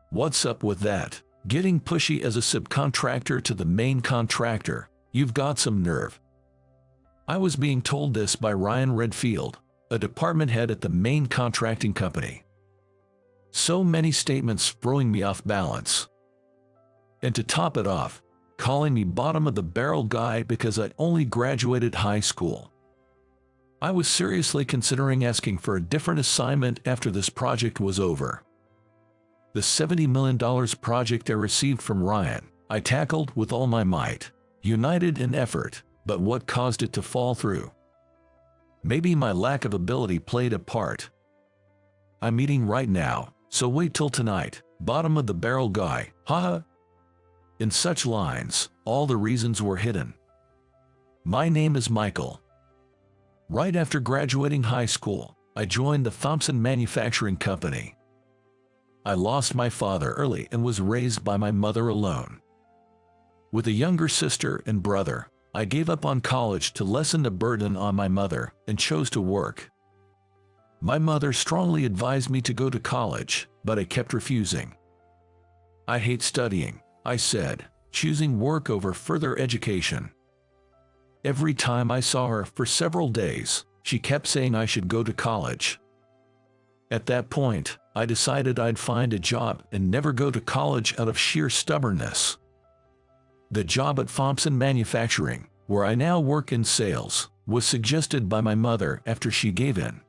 What's up with that? Getting pushy as a subcontractor to the main contractor. You've got some nerve. I was being told this by Ryan Redfield, a department head at the main contracting company. So many statements throwing me off balance. And to top it off, calling me bottom of the barrel guy because I only graduated high school. I was seriously considering asking for a different assignment after this project was over. The $70 million project I received from Ryan, I tackled with all my might, united in effort, but what caused it to fall through? Maybe my lack of ability played a part. I'm eating right now, so wait till tonight, bottom of the barrel guy, haha. In such lines, all the reasons were hidden. My name is Michael. Right after graduating high school, I joined the Thompson Manufacturing Company. I lost my father early and was raised by my mother alone. With a younger sister and brother, I gave up on college to lessen the burden on my mother and chose to work. My mother strongly advised me to go to college, but I kept refusing. I hate studying, I said, choosing work over further education. Every time I saw her for several days, she kept saying I should go to college. At that point, I decided I'd find a job and never go to college out of sheer stubbornness. The job at Thompson Manufacturing, where I now work in sales, was suggested by my mother after she gave in.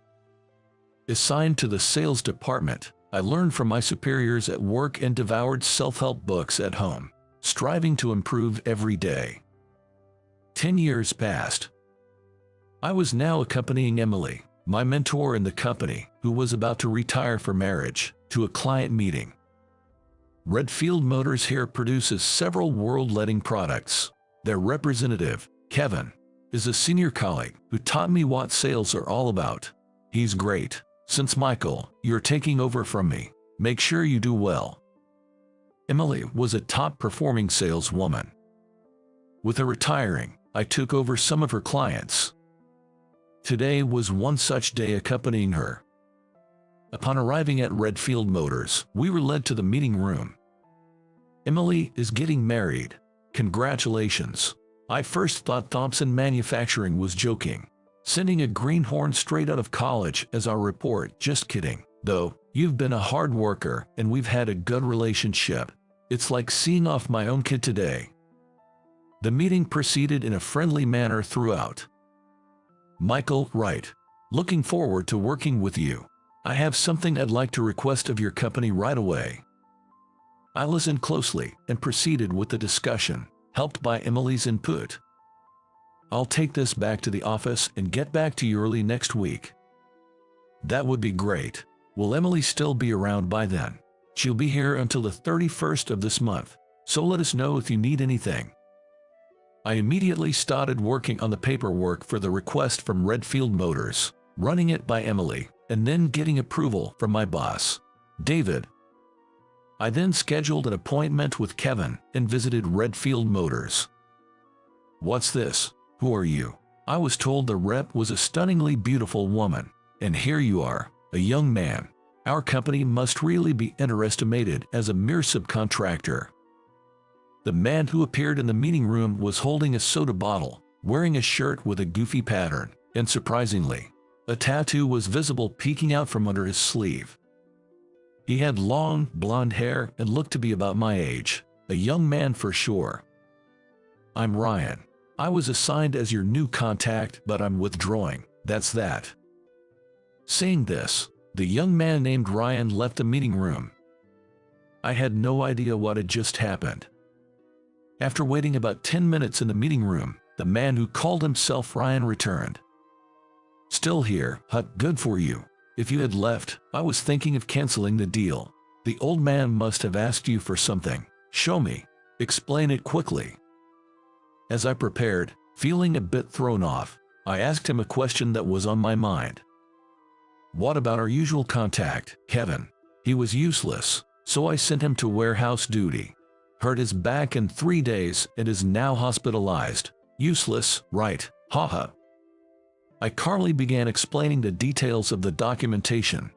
Assigned to the sales department, I learned from my superiors at work and devoured self-help books at home, striving to improve every day. 10 years passed. I was now accompanying Emily, my mentor in the company, who was about to retire for marriage, to a client meeting. Redfield Motors here produces several world-leading products. Their representative, Kevin, is a senior colleague who taught me what sales are all about. He's great. Since Michael, you're taking over from me, make sure you do well. Emily was a top-performing saleswoman. With her retiring, I took over some of her clients. Today was one such day accompanying her. Upon arriving at Redfield Motors, we were led to the meeting room. Emily is getting married. Congratulations. I first thought Thompson Manufacturing was joking, sending a greenhorn straight out of college as our report. Just kidding, though. You've been a hard worker and we've had a good relationship. It's like seeing off my own kid today. The meeting proceeded in a friendly manner throughout. Michael, right. Looking forward to working with you. I have something I'd like to request of your company right away. I listened closely and proceeded with the discussion, helped by Emily's input. I'll take this back to the office and get back to you early next week. That would be great. Will Emily still be around by then? She'll be here until the 31st of this month, so let us know if you need anything. I immediately started working on the paperwork for the request from Redfield Motors, running it by Emily, and then getting approval from my boss, David. I then scheduled an appointment with Kevin and visited Redfield Motors. What's this? Who are you? I was told the rep was a stunningly beautiful woman, and here you are, a young man. Our company must really be underestimated as a mere subcontractor. The man who appeared in the meeting room was holding a soda bottle, wearing a shirt with a goofy pattern, and surprisingly, a tattoo was visible peeking out from under his sleeve. He had long, blonde hair and looked to be about my age, a young man for sure. I'm Ryan. I was assigned as your new contact, but I'm withdrawing. That's that. Saying this, the young man named Ryan left the meeting room. I had no idea what had just happened. After waiting about 10 minutes in the meeting room, the man who called himself Ryan returned. Still here, good for you. If you had left, I was thinking of canceling the deal. The old man must have asked you for something. Show me. Explain it quickly. As I prepared, feeling a bit thrown off, I asked him a question that was on my mind. What about our usual contact, Kevin? He was useless, so I sent him to warehouse duty. Hurt his back in 3 days and is now hospitalized. Useless, right? Haha. I calmly began explaining the details of the documentation.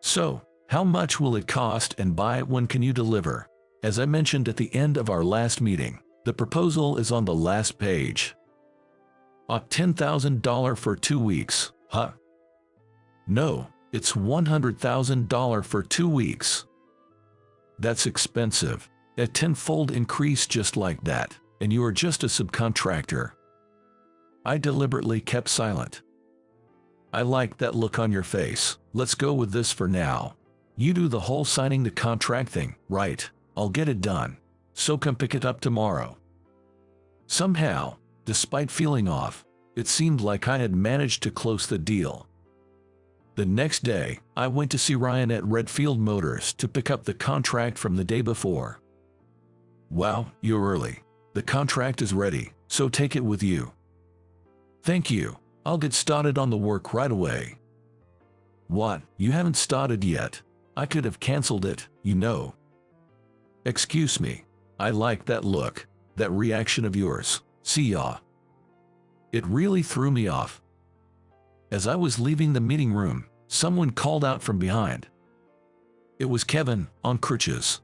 So, How much will it cost and by when can you deliver? As I mentioned at the end of our last meeting, the proposal is on the last page. $10,000 for 2 weeks, huh? No, it's $100,000 for 2 weeks. That's expensive. A tenfold increase just like that, and you are just a subcontractor. I deliberately kept silent. I like that look on your face. Let's go with this for now. You do the whole signing the contract thing, right? I'll get it done. So come pick it up tomorrow. Somehow, despite feeling off, it seemed like I had managed to close the deal. The next day, I went to see Ryan at Redfield Motors to pick up the contract from the day before. Wow, you're early. The contract is ready, so take it with you. Thank you. I'll get started on the work right away. What? You haven't started yet? I could have canceled it, you know. Excuse me. I like that look, that reaction of yours. See ya. It really threw me off. As I was leaving the meeting room, someone called out from behind. It was Kevin, on crutches.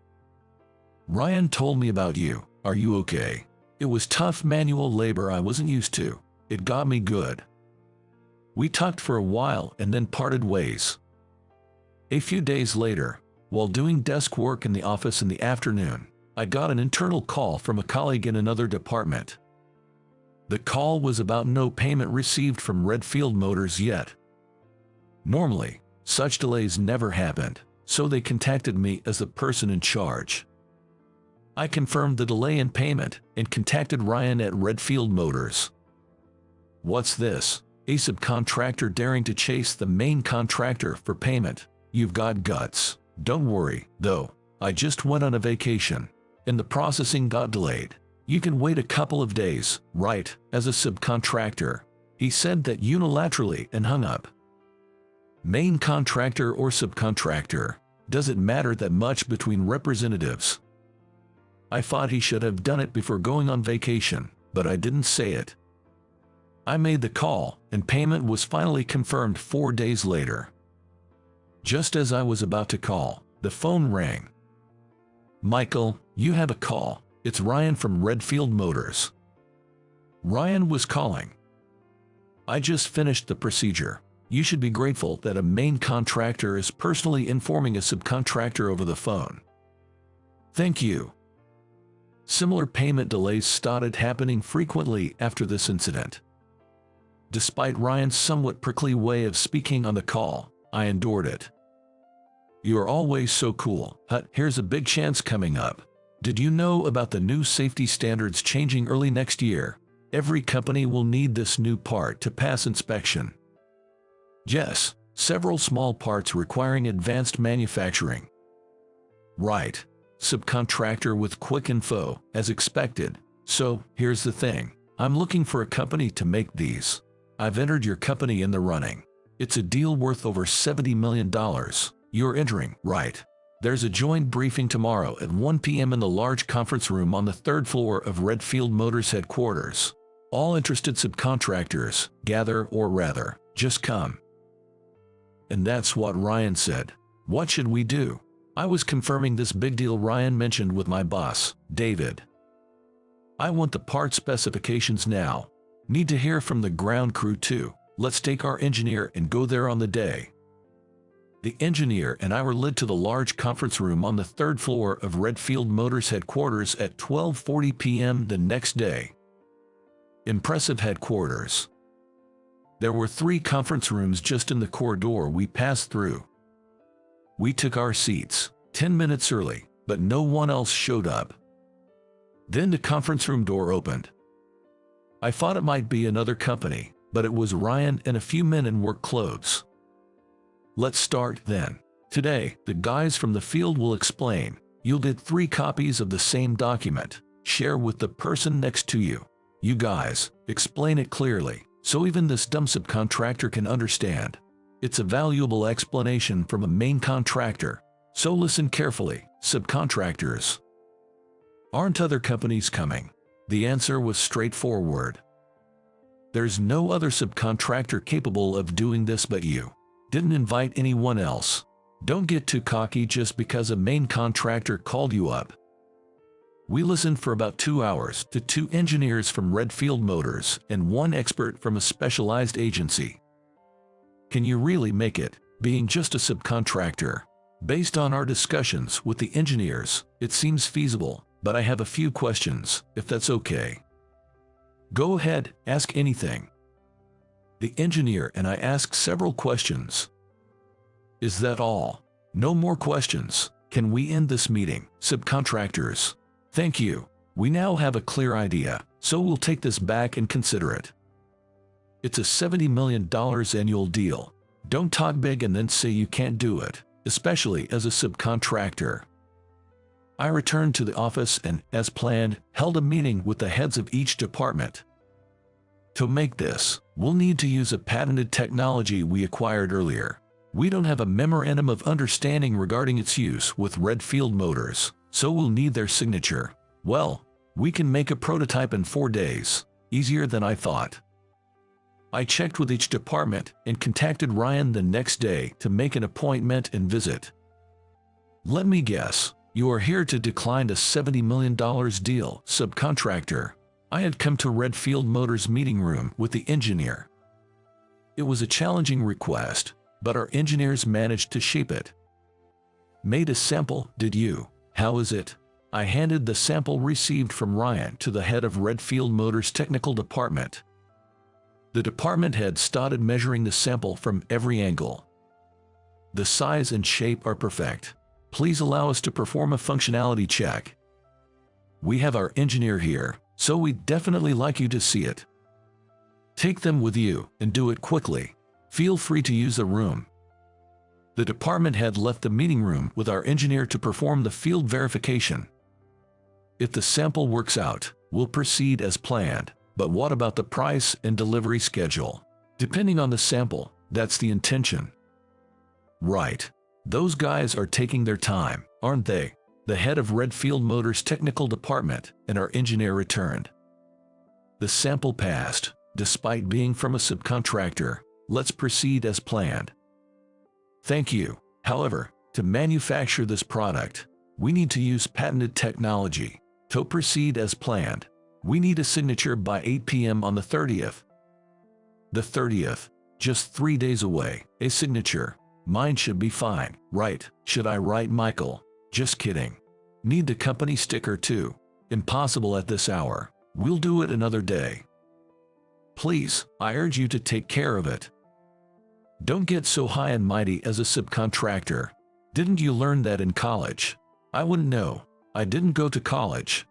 Ryan told me about you. Are you okay? It was tough manual labor I wasn't used to. It got me good. We talked for a while and then parted ways. A few days later, while doing desk work in the office in the afternoon, I got an internal call from a colleague in another department. The call was about no payment received from Redfield Motors yet. Normally, such delays never happened, so they contacted me as the person in charge. I confirmed the delay in payment and contacted Ryan at Redfield Motors. What's this? A subcontractor daring to chase the main contractor for payment. You've got guts. Don't worry, though. I just went on a vacation, and the processing got delayed. You can wait a couple of days, right, as a subcontractor. He said that unilaterally and hung up. Main contractor or subcontractor, does it matter that much between representatives? I thought he should have done it before going on vacation, but I didn't say it. I made the call, and payment was finally confirmed 4 days later. Just as I was about to call, the phone rang. Michael, you have a call. It's Ryan from Redfield Motors. Ryan was calling. I just finished the procedure. You should be grateful that a main contractor is personally informing a subcontractor over the phone. Thank you. Similar payment delays started happening frequently after this incident. Despite Ryan's somewhat prickly way of speaking on the call, I endured it. You're always so cool. Here's a big chance coming up. Did you know about the new safety standards changing early next year? Every company will need this new part to pass inspection. Yes, several small parts requiring advanced manufacturing. Right. Subcontractor with quick info, as expected. So, here's the thing. I'm looking for a company to make these. I've entered your company in the running. It's a deal worth over $70 million. You're entering, right? There's a joint briefing tomorrow at 1 p.m. in the large conference room on the 3rd floor of Redfield Motors headquarters. All interested subcontractors, gather or rather, just come. And that's what Ryan said. What should we do? I was confirming this big deal Ryan mentioned with my boss, David. I want the part specifications now. Need to hear from the ground crew too. Let's take our engineer and go there on the day. The engineer and I were led to the large conference room on the 3rd floor of Redfield Motors headquarters at 12:40 p.m. the next day. Impressive headquarters. There were 3 conference rooms just in the corridor we passed through. We took our seats, 10 minutes early, but no one else showed up. Then the conference room door opened. I thought it might be another company, but it was Ryan and a few men in work clothes. Let's start then. Today, the guys from the field will explain. You'll get 3 copies of the same document. Share with the person next to you. You guys, explain it clearly, so even this dumb subcontractor can understand. It's a valuable explanation from a main contractor. So listen carefully, subcontractors. Aren't other companies coming? The answer was straightforward. There's no other subcontractor capable of doing this but you. Didn't invite anyone else. Don't get too cocky just because a main contractor called you up. We listened for about 2 hours to 2 engineers from Redfield Motors and 1 expert from a specialized agency. Can you really make it, being just a subcontractor? Based on our discussions with the engineers, it seems feasible, but I have a few questions, if that's okay. Go ahead, ask anything. The engineer and I asked several questions. Is that all? No more questions. Can we end this meeting, subcontractors? Thank you. We now have a clear idea, so we'll take this back and consider it. It's a $70 million annual deal. Don't talk big and then say you can't do it, especially as a subcontractor. I returned to the office and, as planned, held a meeting with the heads of each department. To make this, we'll need to use a patented technology we acquired earlier. We don't have a memorandum of understanding regarding its use with Redfield Motors, so we'll need their signature. Well, we can make a prototype in 4 days. Easier than I thought. I checked with each department and contacted Ryan the next day to make an appointment and visit. Let me guess, you are here to decline a $70 million deal, subcontractor. I had come to Redfield Motors' meeting room with the engineer. It was a challenging request, but our engineers managed to shape it. Made a sample, did you? How is it? I handed the sample received from Ryan to the head of Redfield Motors' technical department. The department head started measuring the sample from every angle. The size and shape are perfect. Please allow us to perform a functionality check. We have our engineer here, so we'd definitely like you to see it. Take them with you and do it quickly. Feel free to use the room. The department head left the meeting room with our engineer to perform the field verification. If the sample works out, we'll proceed as planned. But what about the price and delivery schedule? Depending on the sample, that's the intention. Right. Those guys are taking their time, aren't they? The head of Redfield Motors' technical department and our engineer returned. The sample passed, despite being from a subcontractor. Let's proceed as planned. Thank you. However, to manufacture this product, we need to use patented technology. To proceed as planned, we need a signature by 8 p.m. on the 30th. The 30th, just 3 days away. A signature. Mine should be fine, right? Should I write Michael? Just kidding. Need the company sticker too. Impossible at this hour. We'll do it another day. Please, I urge you to take care of it. Don't get so high and mighty as a subcontractor. Didn't you learn that in college? I wouldn't know. I didn't go to college.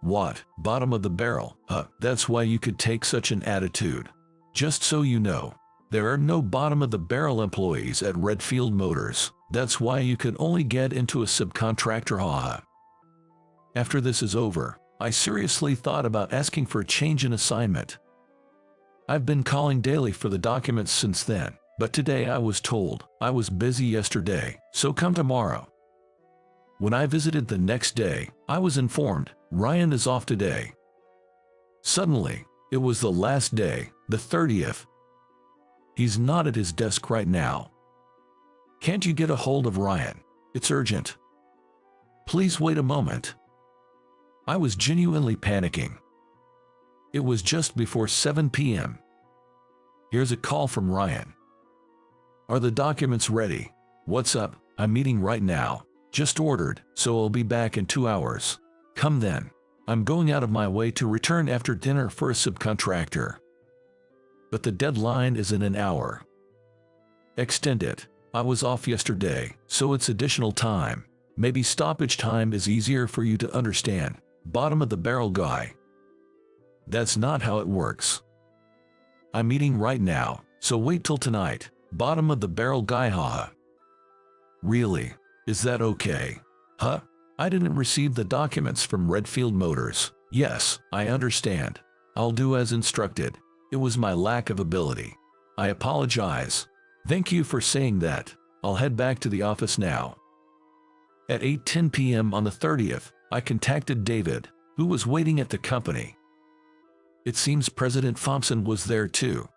What? Bottom of the barrel? That's why you could take such an attitude. Just so you know, there are no bottom of the barrel employees at Redfield Motors. That's why you could only get into a subcontractor. Haha. After this is over, I seriously thought about asking for a change in assignment. I've been calling daily for the documents since then, but today I was told I was busy yesterday, so come tomorrow. When I visited the next day, I was informed Ryan is off today. Suddenly, it was the last day, the 30th. He's not at his desk right now. Can't you get a hold of Ryan? It's urgent. Please wait a moment. I was genuinely panicking. It was just before 7 p.m. Here's a call from Ryan. Are the documents ready? What's up? I'm meeting right now. Just ordered, so I'll be back in 2 hours. Come then. I'm going out of my way to return after dinner for a subcontractor. But the deadline is in an hour. Extend it. I was off yesterday, so it's additional time. Maybe stoppage time is easier for you to understand. Bottom of the barrel guy. That's not how it works. I'm eating right now, so wait till tonight. Bottom of the barrel guy. Haha. Really? Is that okay? Huh? I didn't receive the documents from Redfield Motors. Yes, I understand. I'll do as instructed. It was my lack of ability. I apologize. Thank you for saying that. I'll head back to the office now. At 8:10 p.m. on the 30th, I contacted David, who was waiting at the company. It seems President Thompson was there too.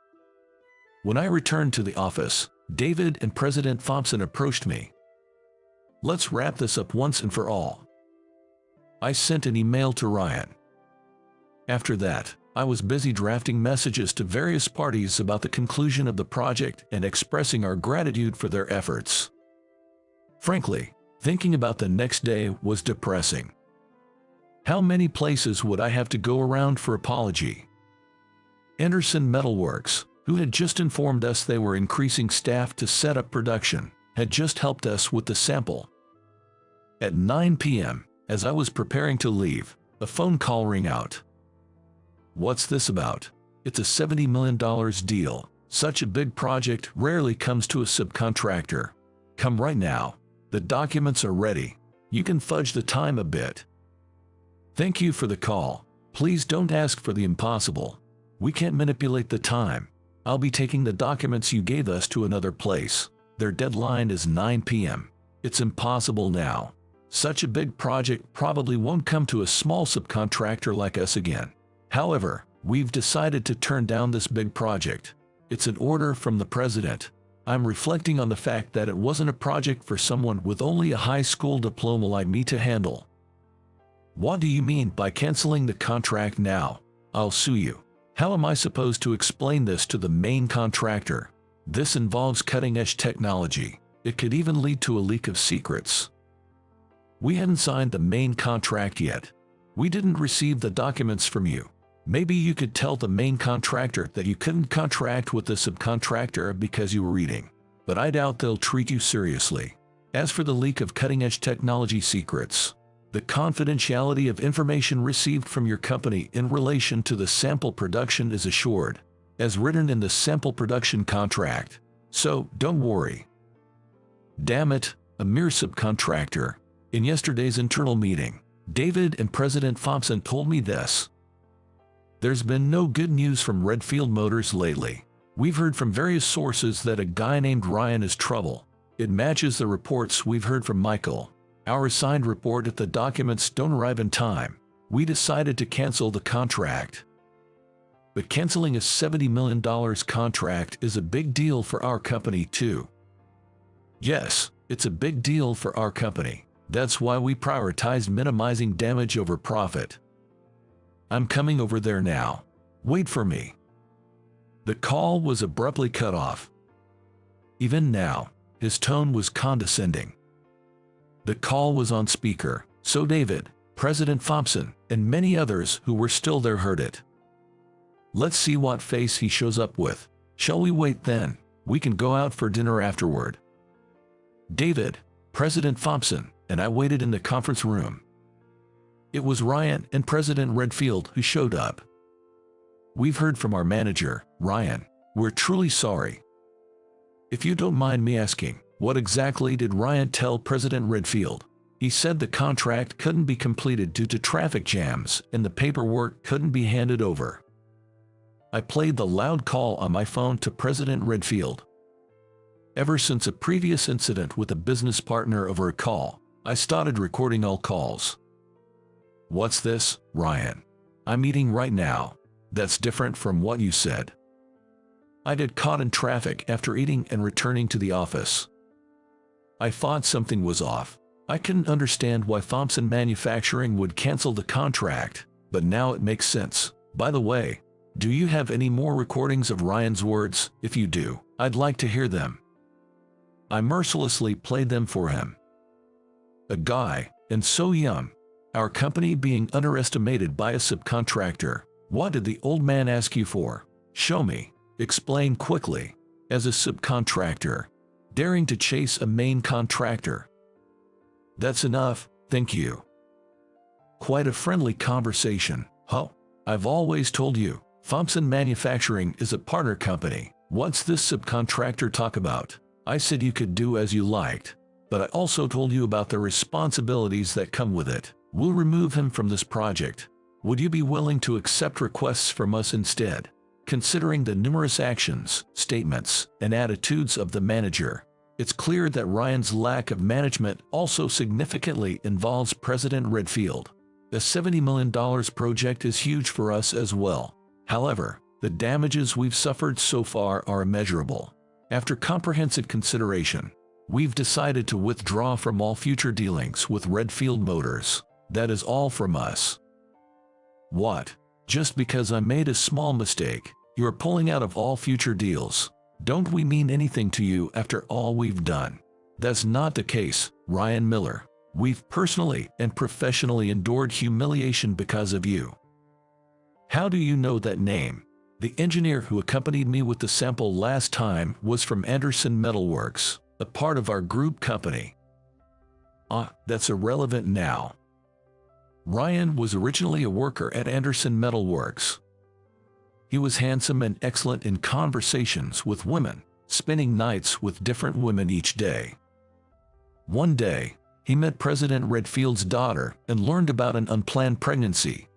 When I returned to the office, David and President Thompson approached me. Let's wrap this up once and for all. I sent an email to Ryan. After that, I was busy drafting messages to various parties about the conclusion of the project and expressing our gratitude for their efforts. Frankly, thinking about the next day was depressing. How many places would I have to go around for apology? Anderson Metalworks, who had just informed us they were increasing staff to set up production, had just helped us with the sample. At 9 p.m., as I was preparing to leave, a phone call rang out. What's this about? It's a $70 million deal. Such a big project rarely comes to a subcontractor. Come right now. The documents are ready. You can fudge the time a bit. Thank you for the call. Please don't ask for the impossible. We can't manipulate the time. I'll be taking the documents you gave us to another place. Their deadline is 9 p.m. It's impossible now. Such a big project probably won't come to a small subcontractor like us again. However, we've decided to turn down this big project. It's an order from the president. I'm reflecting on the fact that it wasn't a project for someone with only a high school diploma like me to handle. What do you mean by canceling the contract now? I'll sue you. How am I supposed to explain this to the main contractor? This involves cutting-edge technology. It could even lead to a leak of secrets. We hadn't signed the main contract yet. We didn't receive the documents from you. Maybe you could tell the main contractor that you couldn't contract with the subcontractor because you were reading, but I doubt they'll treat you seriously. As for the leak of cutting-edge technology secrets, the confidentiality of information received from your company in relation to the sample production is assured, as written in the sample production contract. So, don't worry. Damn it, a mere subcontractor. In yesterday's internal meeting, David and President Thompson told me this. There's been no good news from Redfield Motors lately. We've heard from various sources that a guy named Ryan is trouble. It matches the reports we've heard from Michael. Our assigned report if the documents don't arrive in time. We decided to cancel the contract. But canceling a $70 million contract is a big deal for our company too. Yes, it's a big deal for our company. That's why we prioritized minimizing damage over profit. I'm coming over there now. Wait for me. The call was abruptly cut off. Even now, his tone was condescending. The call was on speaker, so David, President Thompson, and many others who were still there heard it. Let's see what face he shows up with. Shall we wait then? We can go out for dinner afterward. David, President Thompson, and I waited in the conference room. It was Ryan and President Redfield who showed up. We've heard from our manager, Ryan. We're truly sorry. If you don't mind me asking, what exactly did Ryan tell President Redfield? He said the contract couldn't be completed due to traffic jams and the paperwork couldn't be handed over. I played the loud call on my phone to President Redfield. Ever since a previous incident with a business partner over a call, I started recording all calls. What's this, Ryan? I'm eating right now. That's different from what you said. I got caught in traffic after eating and returning to the office. I thought something was off. I couldn't understand why Thompson Manufacturing would cancel the contract, but now it makes sense. By the way, do you have any more recordings of Ryan's words? If you do, I'd like to hear them. I mercilessly played them for him. A guy, and so young. Our company being underestimated by a subcontractor. What did the old man ask you for? Show me. Explain quickly. As a subcontractor, daring to chase a main contractor. That's enough, thank you. Quite a friendly conversation, huh? I've always told you, Thompson Manufacturing is a partner company. What's this subcontractor talk about? I said you could do as you liked, but I also told you about the responsibilities that come with it. We'll remove him from this project. Would you be willing to accept requests from us instead? Considering the numerous actions, statements, and attitudes of the manager, it's clear that Ryan's lack of management also significantly involves President Redfield. The $70 million project is huge for us as well. However, the damages we've suffered so far are immeasurable. After comprehensive consideration, we've decided to withdraw from all future dealings with Redfield Motors. That is all from us. What? Just because I made a small mistake, you are pulling out of all future deals? Don't we mean anything to you after all we've done? That's not the case, Ryan Miller. We've personally and professionally endured humiliation because of you. How do you know that name? The engineer who accompanied me with the sample last time was from Anderson Metalworks, a part of our group company. That's irrelevant now. Ryan was originally a worker at Anderson Metalworks. He was handsome and excellent in conversations with women, spending nights with different women each day. One day, he met President Redfield's daughter and learned about an unplanned pregnancy.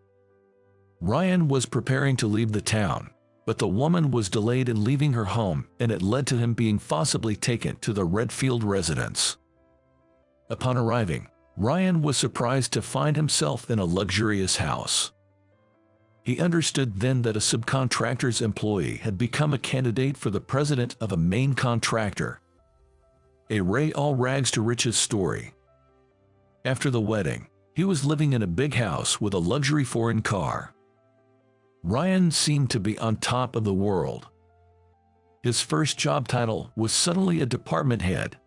Ryan was preparing to leave the town, but the woman was delayed in leaving her home, and it led to him being forcibly taken to the Redfield residence. Upon arriving, Ryan was surprised to find himself in a luxurious house. He understood then that a subcontractor's employee had become a candidate for the president of a main contractor. A all rags to riches story. After the wedding, he was living in a big house with a luxury foreign car. Ryan seemed to be on top of the world. His first job title was suddenly a department head.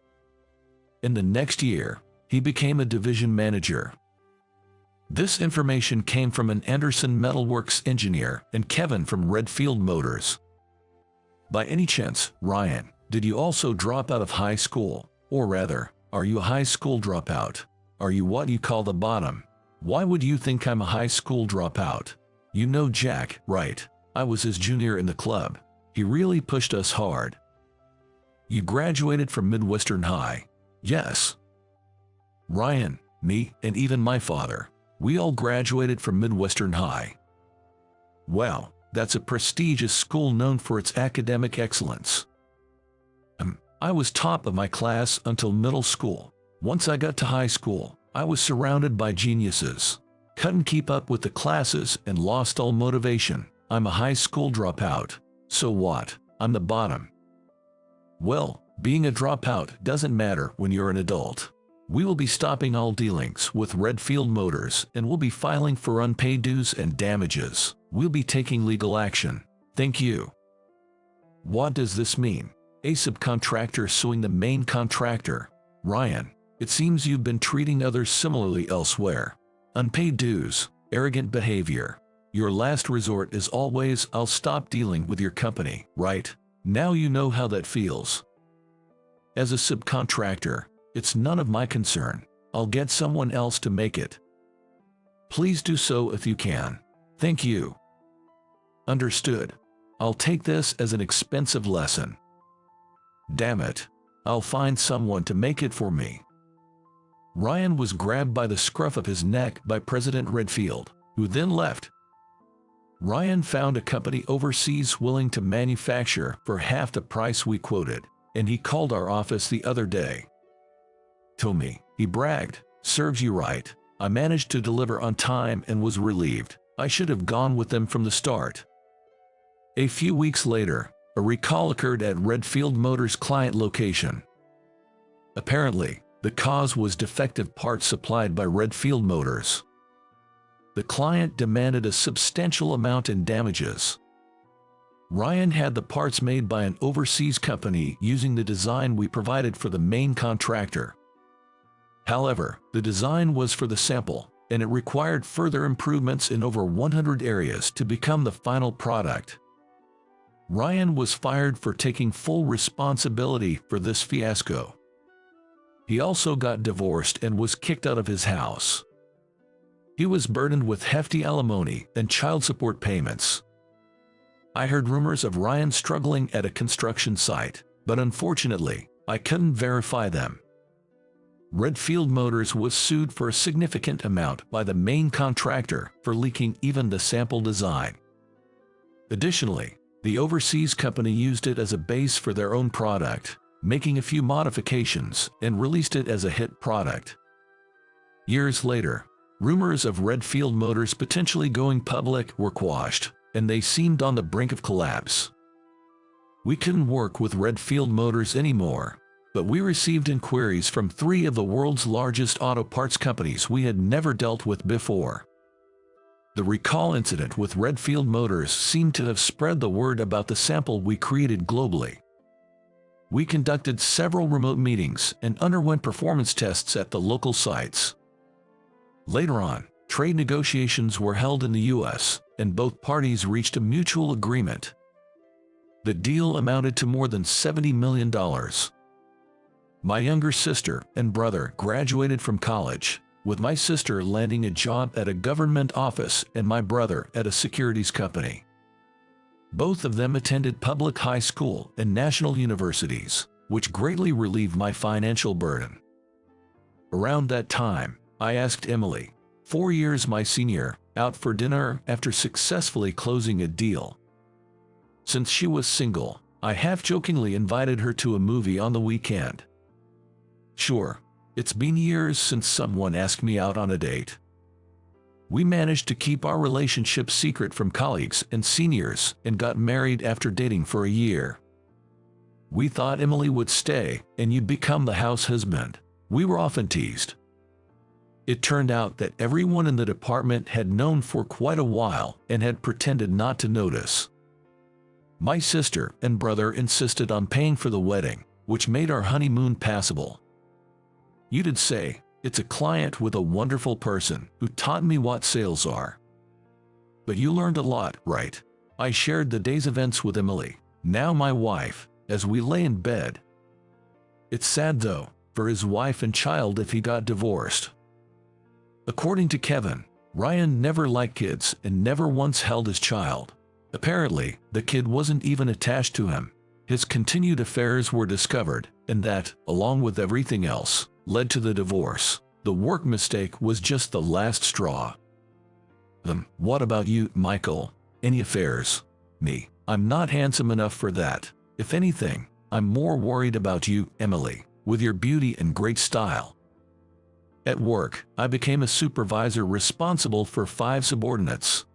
In the next year, he became a division manager. This information came from an Anderson Metalworks engineer and Kevin from Redfield Motors. By any chance, Ryan, did you also drop out of high school? Or rather, are you a high school dropout? Are you what you call the bottom? Why would you think I'm a high school dropout? You know Jack, right? I was his junior in the club. He really pushed us hard. You graduated from Midwestern High. Yes. Ryan, me, and even my father. We all graduated from Midwestern High. Well, that's a prestigious school known for its academic excellence. I was top of my class until middle school. Once I got to high school, I was surrounded by geniuses. Couldn't keep up with the classes and lost all motivation. I'm a high school dropout. So what? I'm the bottom. Well, being a dropout doesn't matter when you're an adult. We will be stopping all dealings with Redfield Motors and we'll be filing for unpaid dues and damages. We'll be taking legal action. Thank you. What does this mean? A subcontractor suing the main contractor. Ryan, it seems you've been treating others similarly elsewhere. Unpaid dues, arrogant behavior. Your last resort is always, I'll stop dealing with your company, right? Now you know how that feels. As a subcontractor, it's none of my concern. I'll get someone else to make it. Please do so if you can. Thank you. Understood. I'll take this as an expensive lesson. Damn it. I'll find someone to make it for me. Ryan was grabbed by the scruff of his neck by President Redfield, who then left. Ryan found a company overseas willing to manufacture for half the price we quoted, and he called our office the other day. To me, he bragged, serves you right. I managed to deliver on time and was relieved. I should have gone with them from the start. A few weeks later, a recall occurred at Redfield Motors' client location. Apparently, the cause was defective parts supplied by Redfield Motors. The client demanded a substantial amount in damages. Ryan had the parts made by an overseas company using the design we provided for the main contractor. However, the design was for the sample, and it required further improvements in over 100 areas to become the final product. Ryan was fired for taking full responsibility for this fiasco. He also got divorced and was kicked out of his house. He was burdened with hefty alimony and child support payments. I heard rumors of Ryan struggling at a construction site, but unfortunately, I couldn't verify them. Redfield Motors was sued for a significant amount by the main contractor for leaking even the sample design. Additionally, the overseas company used it as a base for their own product, making a few modifications and released it as a hit product. Years later, rumors of Redfield Motors potentially going public were quashed, and they seemed on the brink of collapse. We couldn't work with Redfield Motors anymore, but we received inquiries from 3 of the world's largest auto parts companies we had never dealt with before. The recall incident with Redfield Motors seemed to have spread the word about the sample we created globally. We conducted several remote meetings and underwent performance tests at the local sites. Later on, trade negotiations were held in the US, and both parties reached a mutual agreement. The deal amounted to more than $70 million. My younger sister and brother graduated from college, with my sister landing a job at a government office and my brother at a securities company. Both of them attended public high school and national universities, which greatly relieved my financial burden. Around that time, I asked Emily, 4 years my senior, out for dinner after successfully closing a deal. Since she was single, I half-jokingly invited her to a movie on the weekend. Sure, it's been years since someone asked me out on a date. We managed to keep our relationship secret from colleagues and seniors and got married after dating for a year. We thought Emily would stay and you'd become the house husband. We were often teased. It turned out that everyone in the department had known for quite a while and had pretended not to notice. My sister and brother insisted on paying for the wedding, which made our honeymoon passable. You'd say, it's a client with a wonderful person who taught me what sales are. But you learned a lot, right? I shared the day's events with Emily, now my wife, as we lay in bed. It's sad though, for his wife and child if he got divorced. According to Kevin, Ryan never liked kids and never once held his child. Apparently, the kid wasn't even attached to him. His continued affairs were discovered, and that, along with everything else, led to the divorce. The work mistake was just the last straw. What about you, Michael? Any affairs? Me, I'm not handsome enough for that. If anything, I'm more worried about you, Emily, with your beauty and great style. At work, I became a supervisor responsible for 5 subordinates.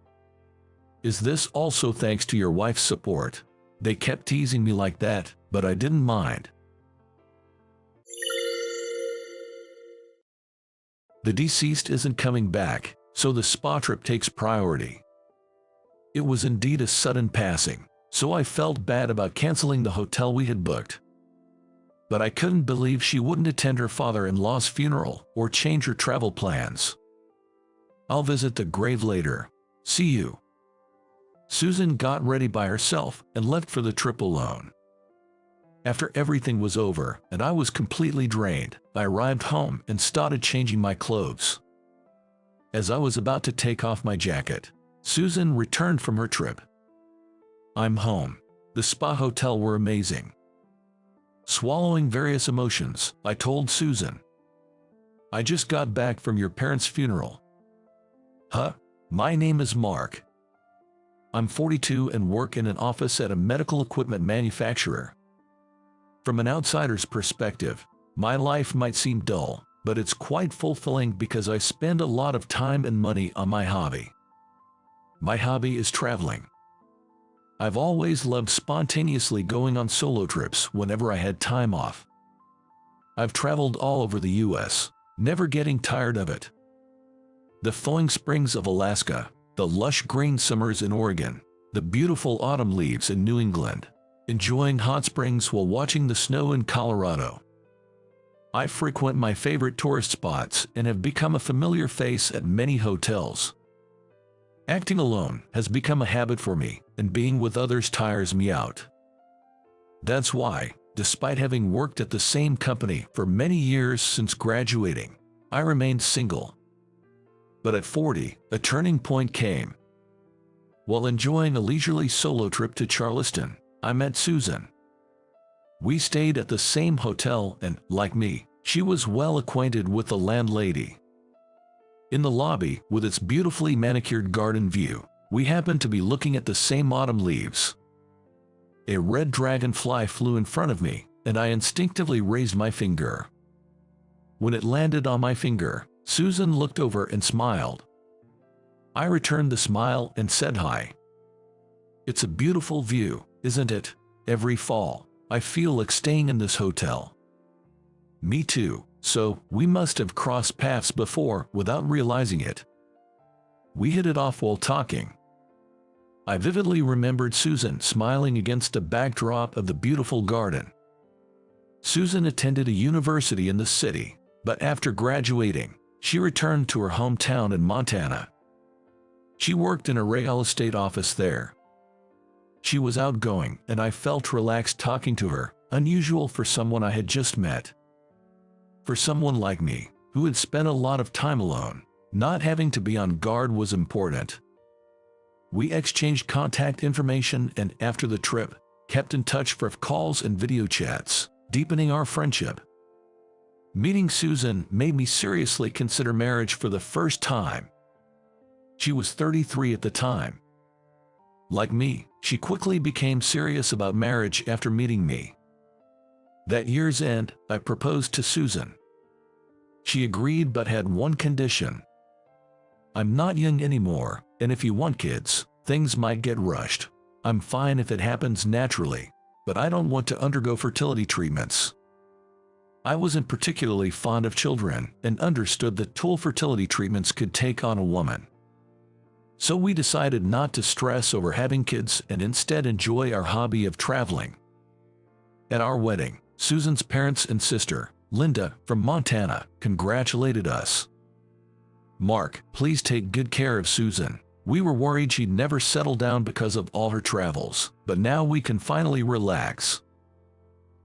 Is this also thanks to your wife's support? They kept teasing me like that, but I didn't mind. The deceased isn't coming back, so the spa trip takes priority. It was indeed a sudden passing, so I felt bad about canceling the hotel we had booked. But I couldn't believe she wouldn't attend her father-in-law's funeral or change her travel plans. I'll visit the grave later. See you. Susan got ready by herself and left for the trip alone. After everything was over and I was completely drained, I arrived home and started changing my clothes. As I was about to take off my jacket, Susan returned from her trip. I'm home. The spa hotel were amazing. Swallowing various emotions, I told Susan. I just got back from your parents' funeral. Huh? My name is Mark. I'm 42 and work in an office at a medical equipment manufacturer. From an outsider's perspective, my life might seem dull, but it's quite fulfilling because I spend a lot of time and money on my hobby. My hobby is traveling. I've always loved spontaneously going on solo trips whenever I had time off. I've traveled all over the US, never getting tired of it. The thawing springs of Alaska, the lush green summers in Oregon, the beautiful autumn leaves in New England, enjoying hot springs while watching the snow in Colorado. I frequent my favorite tourist spots and have become a familiar face at many hotels. Acting alone has become a habit for me, and being with others tires me out. That's why, despite having worked at the same company for many years since graduating, I remained single. But at 40, a turning point came. While enjoying a leisurely solo trip to Charleston, I met Susan. We stayed at the same hotel and, like me, she was well acquainted with the landlady. In the lobby, with its beautifully manicured garden view, we happened to be looking at the same autumn leaves. A red dragonfly flew in front of me, and I instinctively raised my finger. When it landed on my finger, Susan looked over and smiled. I returned the smile and said hi. It's a beautiful view, isn't it, every fall. I feel like staying in this hotel. Me too, so we must have crossed paths before without realizing it. We hit it off while talking. I vividly remembered Susan smiling against the backdrop of the beautiful garden. Susan attended a university in the city, but after graduating, she returned to her hometown in Montana. She worked in a real estate office there. She was outgoing, and I felt relaxed talking to her, unusual for someone I had just met. For someone like me, who had spent a lot of time alone, not having to be on guard was important. We exchanged contact information and after the trip, kept in touch for calls and video chats, deepening our friendship. Meeting Susan made me seriously consider marriage for the first time. She was 33 at the time. Like me, she quickly became serious about marriage after meeting me. That year's end, I proposed to Susan. She agreed but had one condition. I'm not young anymore, and if you want kids, things might get rushed. I'm fine if it happens naturally, but I don't want to undergo fertility treatments. I wasn't particularly fond of children and understood that tool fertility treatments could take on a woman. So we decided not to stress over having kids and instead enjoy our hobby of traveling. At our wedding, Susan's parents and sister, Linda, from Montana, congratulated us. "Mark, please take good care of Susan. We were worried she'd never settle down because of all her travels, but now we can finally relax.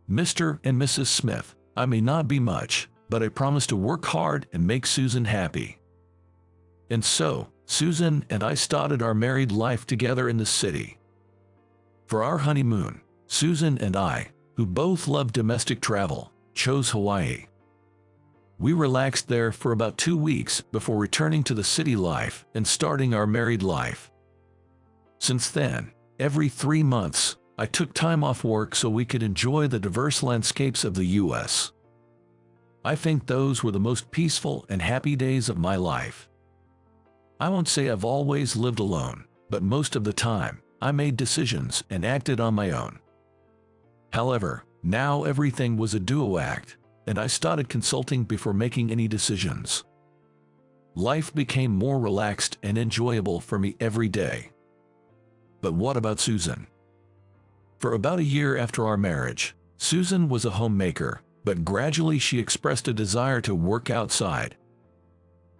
Mr. and Mrs. Smith, I may not be much, but I promise to work hard and make Susan happy." And so, Susan and I started our married life together in the city. For our honeymoon, Susan and I, who both love domestic travel, chose Hawaii. We relaxed there for about 2 weeks before returning to the city life and starting our married life. Since then, every 3 months, I took time off work so we could enjoy the diverse landscapes of the U.S. I think those were the most peaceful and happy days of my life. I won't say I've always lived alone, but most of the time, I made decisions and acted on my own. However, now everything was a duo act, and I started consulting before making any decisions. Life became more relaxed and enjoyable for me every day. But what about Susan? For about a year after our marriage, Susan was a homemaker, but gradually she expressed a desire to work outside.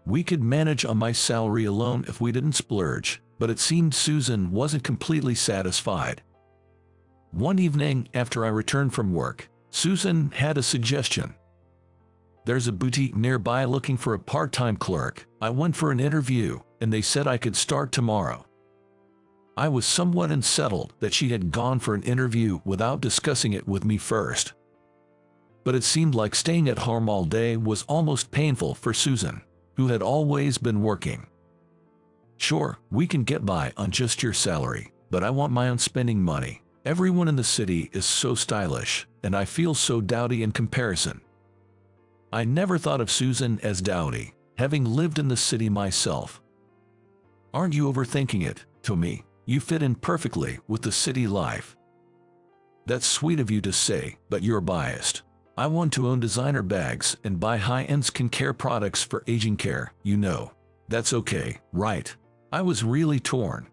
We could manage on my salary alone if we didn't splurge, but it seemed Susan wasn't completely satisfied. One evening after I returned from work, Susan had a suggestion. "There's a boutique nearby looking for a part-time clerk. I went for an interview, and they said I could start tomorrow." I was somewhat unsettled that she had gone for an interview without discussing it with me first. But it seemed like staying at home all day was almost painful for Susan, who had always been working. "Sure, we can get by on just your salary, but I want my own spending money. Everyone in the city is so stylish, and I feel so dowdy in comparison." I never thought of Susan as dowdy, having lived in the city myself. "Aren't you overthinking it?" To me, you fit in perfectly with the city life. "That's sweet of you to say, but you're biased. I want to own designer bags and buy high-end skincare products for aging care, you know. That's okay, right?" I was really torn.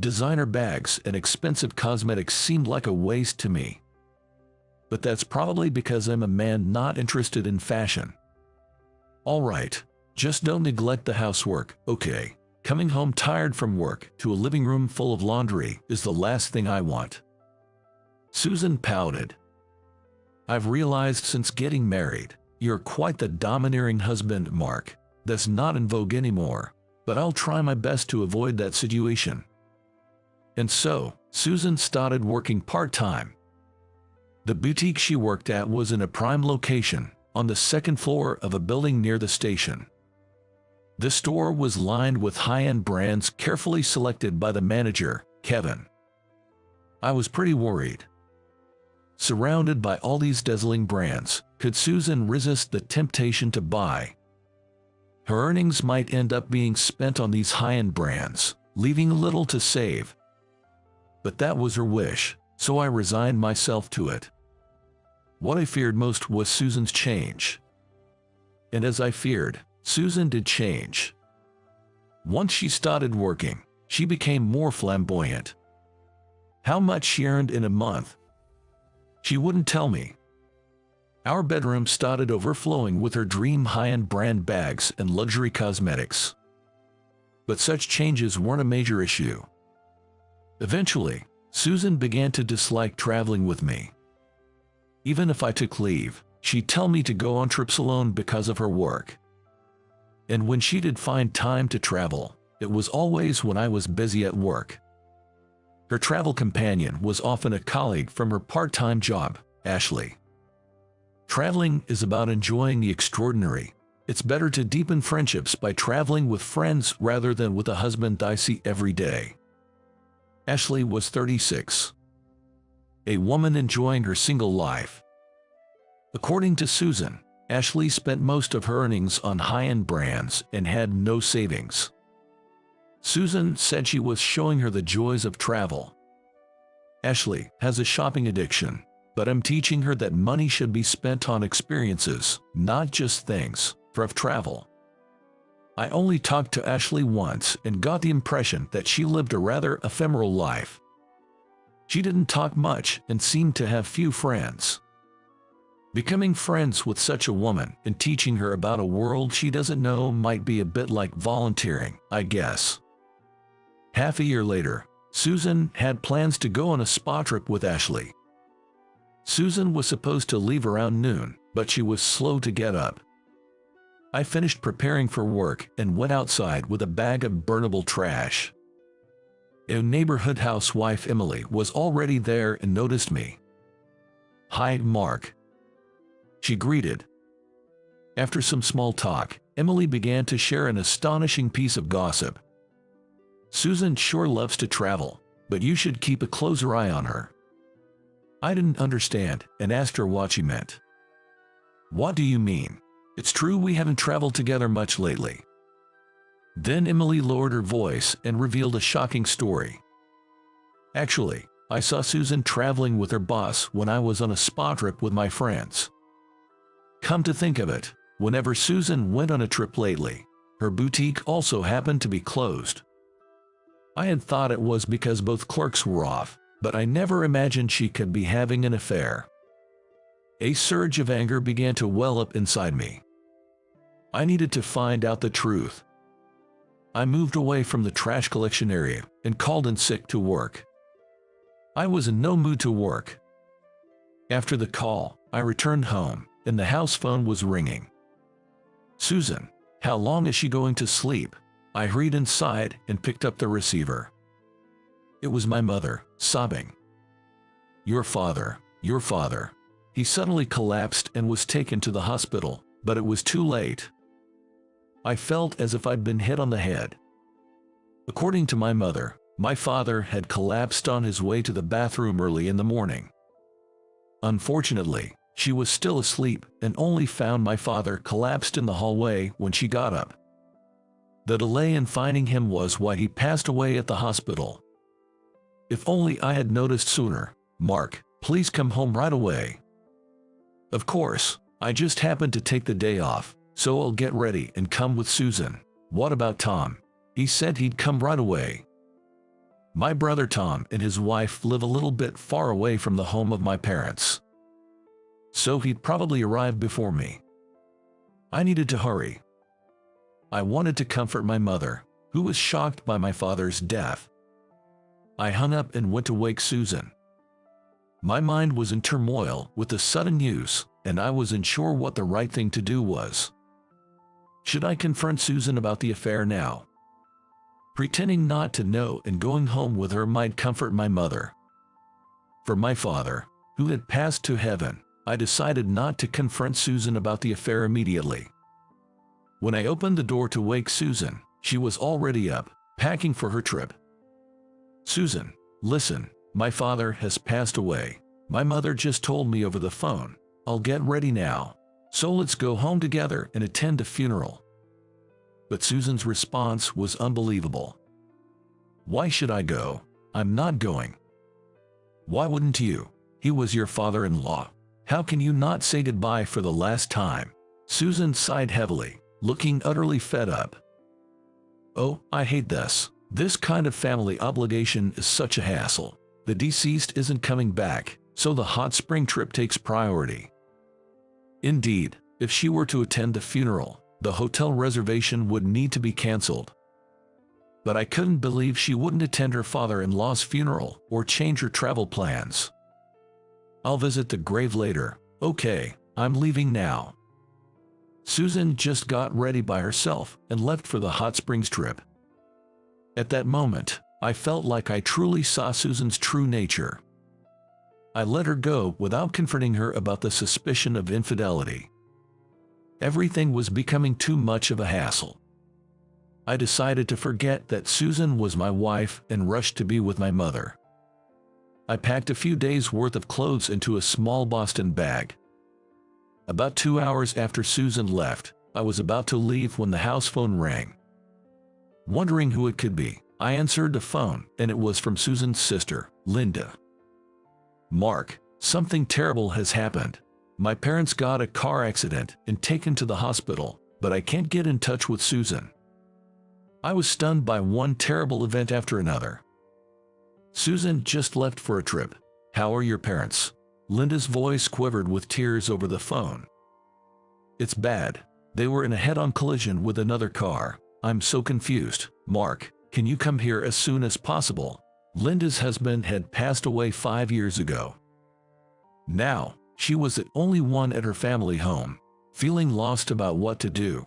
Designer bags and expensive cosmetics seemed like a waste to me. But that's probably because I'm a man not interested in fashion. "All right, just don't neglect the housework, okay? Coming home tired from work to a living room full of laundry is the last thing I want." Susan pouted. "I've realized since getting married, you're quite the domineering husband, Mark. That's not in vogue anymore, but I'll try my best to avoid that situation." And so, Susan started working part-time. The boutique she worked at was in a prime location, on the second floor of a building near the station. The store was lined with high-end brands carefully selected by the manager, Kevin. I was pretty worried. Surrounded by all these dazzling brands, could Susan resist the temptation to buy? Her earnings might end up being spent on these high-end brands, leaving little to save. But that was her wish, so I resigned myself to it. What I feared most was Susan's change. And as I feared, Susan did change. Once she started working, she became more flamboyant. How much she earned in a month? She wouldn't tell me. Our bedroom started overflowing with her dream high-end brand bags and luxury cosmetics. But such changes weren't a major issue. Eventually, Susan began to dislike traveling with me. Even if I took leave, she'd tell me to go on trips alone because of her work. And when she did find time to travel, it was always when I was busy at work. Her travel companion was often a colleague from her part-time job, Ashley. Traveling is about enjoying the extraordinary. It's better to deepen friendships by traveling with friends rather than with a husband I see every day. Ashley was 36. A woman enjoying her single life. According to Susan, Ashley spent most of her earnings on high-end brands and had no savings. Susan said she was showing her the joys of travel. Ashley has a shopping addiction, but I'm teaching her that money should be spent on experiences, not just things, for travel. I only talked to Ashley once and got the impression that she lived a rather ephemeral life. She didn't talk much and seemed to have few friends. Becoming friends with such a woman and teaching her about a world she doesn't know might be a bit like volunteering, I guess. Half a year later, Susan had plans to go on a spa trip with Ashley. Susan was supposed to leave around noon, but she was slow to get up. I finished preparing for work and went outside with a bag of burnable trash. A neighborhood housewife, Emily, was already there and noticed me. "Hi, Mark," she greeted. After some small talk, Emily began to share an astonishing piece of gossip. "Susan sure loves to travel, but you should keep a closer eye on her." I didn't understand and asked her what she meant. "What do you mean? It's true we haven't traveled together much lately." Then Emily lowered her voice and revealed a shocking story. "Actually, I saw Susan traveling with her boss when I was on a spa trip with my friends. Come to think of it, whenever Susan went on a trip lately, her boutique also happened to be closed. I had thought it was because both clerks were off, but I never imagined she could be having an affair." A surge of anger began to well up inside me. I needed to find out the truth. I moved away from the trash collection area and called in sick to work. I was in no mood to work. After the call, I returned home, and the house phone was ringing. "Susan, how long is she going to sleep?" I hurried inside and picked up the receiver. It was my mother, sobbing. Your father. He suddenly collapsed and was taken to the hospital, but it was too late. I felt as if I'd been hit on the head. According to my mother, my father had collapsed on his way to the bathroom early in the morning. Unfortunately, she was still asleep and only found my father collapsed in the hallway when she got up. The delay in finding him was why he passed away at the hospital. If only I had noticed sooner. "Mark, please come home right away." Of course, I just happened to take the day off, so I'll get ready and come with Susan. "What about Tom?" He said he'd come right away. My brother Tom and his wife live a little bit far away from the home of my parents, so he'd probably arrive before me. I needed to hurry. I wanted to comfort my mother, who was shocked by my father's death. I hung up and went to wake Susan. My mind was in turmoil with the sudden news, and I wasn't sure what the right thing to do was. Should I confront Susan about the affair now? Pretending not to know and going home with her might comfort my mother. For my father, who had passed to heaven, I decided not to confront Susan about the affair immediately. When I opened the door to wake Susan, she was already up, packing for her trip. "Susan, listen. My father has passed away. My mother just told me over the phone. I'll get ready now. So let's go home together and attend the funeral." But Susan's response was unbelievable. "Why should I go? I'm not going." Why wouldn't you? He was your father-in-law. How can you not say goodbye for the last time? Susan sighed heavily, looking utterly fed up. Oh, I hate this. This kind of family obligation is such a hassle. The deceased isn't coming back, so the hot spring trip takes priority. Indeed, if she were to attend the funeral, the hotel reservation would need to be canceled. But I couldn't believe she wouldn't attend her father-in-law's funeral or change her travel plans. I'll visit the grave later. Okay, I'm leaving now. Susan just got ready by herself and left for the hot springs trip. At that moment, I felt like I truly saw Susan's true nature. I let her go without confronting her about the suspicion of infidelity. Everything was becoming too much of a hassle. I decided to forget that Susan was my wife and rushed to be with my mother. I packed a few days' worth of clothes into a small Boston bag. About 2 hours after Susan left, I was about to leave when the house phone rang. Wondering who it could be, I answered the phone, and it was from Susan's sister, Linda. Mark, something terrible has happened. My parents got a car accident and taken to the hospital, but I can't get in touch with Susan. I was stunned by one terrible event after another. Susan just left for a trip. How are your parents? Linda's voice quivered with tears over the phone. It's bad. They were in a head-on collision with another car. I'm so confused. Mark, can you come here as soon as possible? Linda's husband had passed away 5 years ago. Now, she was the only one at her family home, feeling lost about what to do.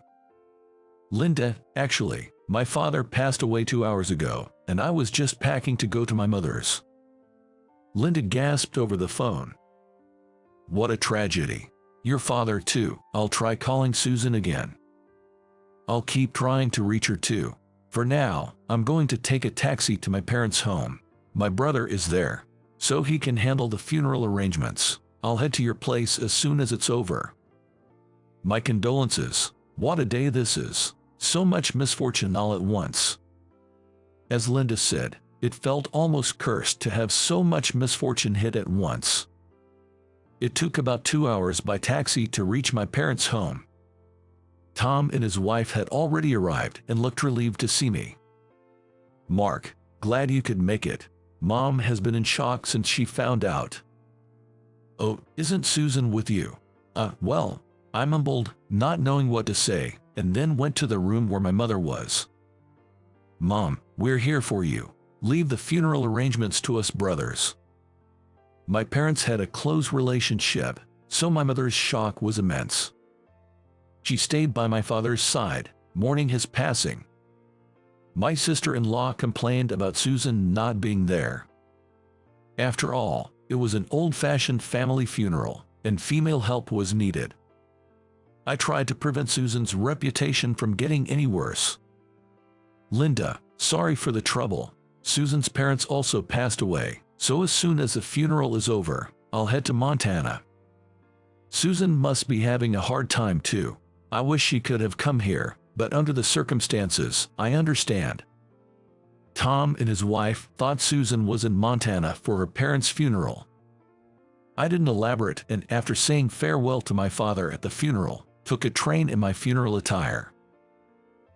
Linda, actually, my father passed away 2 hours ago, and I was just packing to go to my mother's. Linda gasped over the phone. What a tragedy. Your father too. I'll try calling Susan again. I'll keep trying to reach her too. For now, I'm going to take a taxi to my parents' home. My brother is there, so he can handle the funeral arrangements. I'll head to your place as soon as it's over. My condolences. What a day this is. So much misfortune all at once. As Linda said, it felt almost cursed to have so much misfortune hit at once. It took about 2 hours by taxi to reach my parents' home. Tom and his wife had already arrived and looked relieved to see me. Mark, glad you could make it. Mom has been in shock since she found out. Oh, isn't Susan with you? Well, I mumbled, not knowing what to say, and then went to the room where my mother was. Mom, we're here for you. Leave the funeral arrangements to us brothers. My parents had a close relationship, so my mother's shock was immense. She stayed by my father's side, mourning his passing. My sister-in-law complained about Susan not being there. After all, it was an old-fashioned family funeral, and female help was needed. I tried to prevent Susan's reputation from getting any worse. Linda, sorry for the trouble. Susan's parents also passed away, so as soon as the funeral is over, I'll head to Montana. Susan must be having a hard time too. I wish she could have come here, but under the circumstances, I understand. Tom and his wife thought Susan was in Montana for her parents' funeral. I didn't elaborate, and after saying farewell to my father at the funeral, took a train in my funeral attire.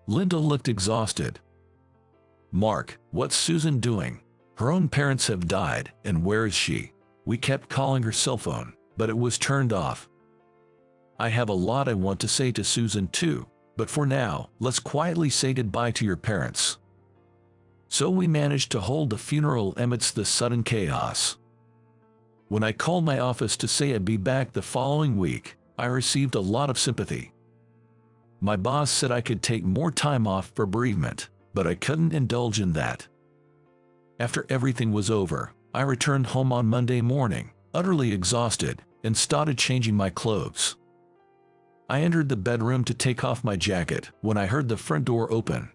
Linda looked exhausted. Mark, what's Susan doing? Her own parents have died, and where is she? We kept calling her cell phone, but it was turned off. I have a lot I want to say to Susan too, but for now, let's quietly say goodbye to your parents. So we managed to hold the funeral amidst the sudden chaos. When I called my office to say I'd be back the following week, I received a lot of sympathy. My boss said I could take more time off for bereavement, but I couldn't indulge in that. After everything was over, I returned home on Monday morning, utterly exhausted, and started changing my clothes. I entered the bedroom to take off my jacket when I heard the front door open.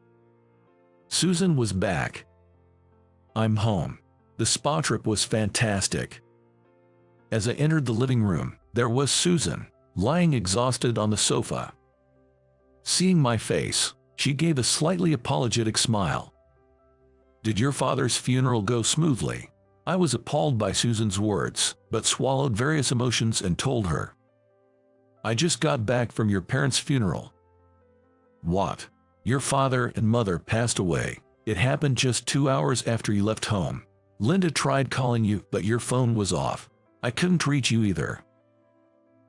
Susan was back. I'm home. The spa trip was fantastic. As I entered the living room, there was Susan, lying exhausted on the sofa. Seeing my face, she gave a slightly apologetic smile. Did your father's funeral go smoothly? I was appalled by Susan's words, but swallowed various emotions and told her, "I just got back from your parents' funeral." "What? Your father and mother passed away. It happened just 2 hours after you left home. Linda tried calling you, but your phone was off. I couldn't reach you either."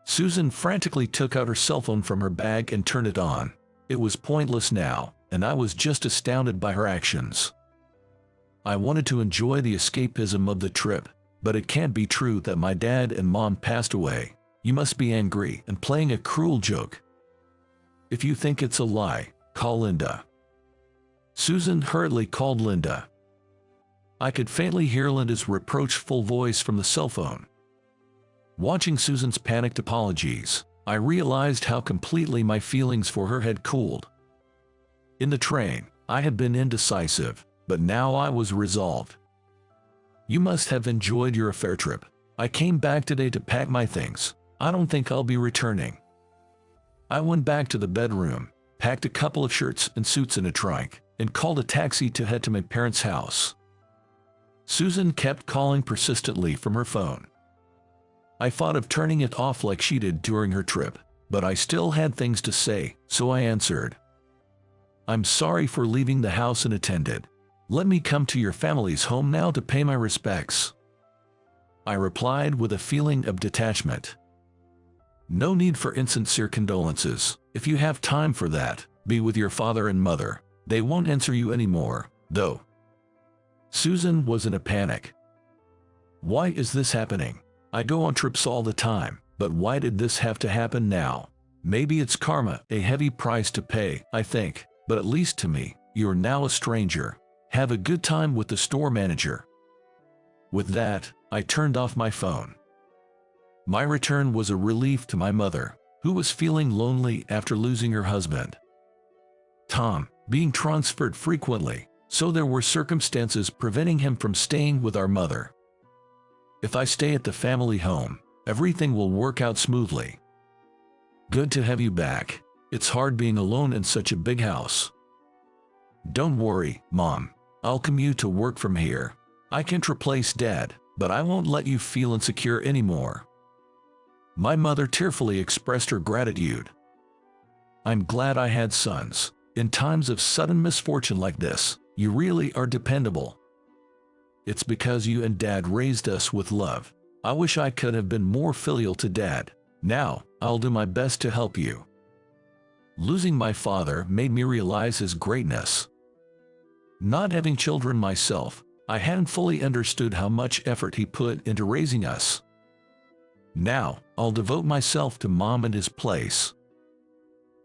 Susan frantically took out her cell phone from her bag and turned it on. It was pointless now, and I was just astounded by her actions. I wanted to enjoy the escapism of the trip, but it can't be true that my dad and mom passed away. You must be angry and playing a cruel joke. If you think it's a lie, call Linda. Susan hurriedly called Linda. I could faintly hear Linda's reproachful voice from the cell phone. Watching Susan's panicked apologies, I realized how completely my feelings for her had cooled. In the train, I had been indecisive, but now I was resolved. "You must have enjoyed your affair trip. I came back today to pack my things. I don't think I'll be returning." I went back to the bedroom, packed a couple of shirts and suits in a trunk, and called a taxi to head to my parents' house. Susan kept calling persistently from her phone. I thought of turning it off like she did during her trip, but I still had things to say, so I answered, "I'm sorry for leaving the house unattended. Let me come to your family's home now to pay my respects." I replied with a feeling of detachment. "No need for insincere condolences. If you have time for that, be with your father and mother. They won't answer you anymore, though." Susan was in a panic. "Why is this happening? I go on trips all the time, but why did this have to happen now? Maybe it's karma, a heavy price to pay, I think, but at least to me, you're now a stranger. Have a good time with the store manager." With that, I turned off my phone. My return was a relief to my mother, who was feeling lonely after losing her husband, Tom, being transferred frequently, so there were circumstances preventing him from staying with our mother. "If I stay at the family home, everything will work out smoothly." "Good to have you back. It's hard being alone in such a big house." "Don't worry, Mom. I'll commute to work from here. I can't replace Dad, but I won't let you feel insecure anymore." My mother tearfully expressed her gratitude. "I'm glad I had sons. In times of sudden misfortune like this, you really are dependable. It's because you and Dad raised us with love. I wish I could have been more filial to Dad. Now, I'll do my best to help you." Losing my father made me realize his greatness. Not having children myself, I hadn't fully understood how much effort he put into raising us. Now, I'll devote myself to Mom and his place.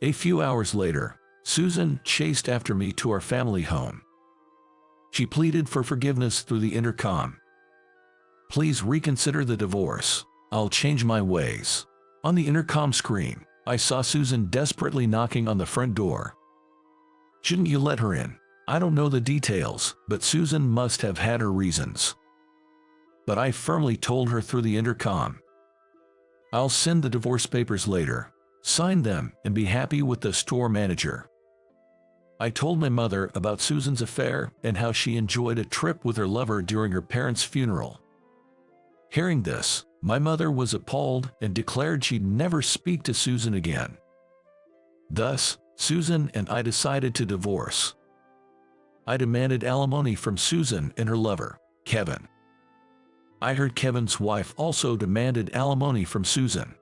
A few hours later, Susan chased after me to our family home. She pleaded for forgiveness through the intercom. "Please reconsider the divorce. I'll change my ways." On the intercom screen, I saw Susan desperately knocking on the front door. "Shouldn't you let her in?" I don't know the details, but Susan must have had her reasons. But I firmly told her through the intercom, "I'll send the divorce papers later. Sign them and be happy with the store manager." I told my mother about Susan's affair and how she enjoyed a trip with her lover during her parents' funeral. Hearing this, my mother was appalled and declared she'd never speak to Susan again. Thus, Susan and I decided to divorce. I demanded alimony from Susan and her lover, Kevin. I heard Kevin's wife also demanded alimony from Susan.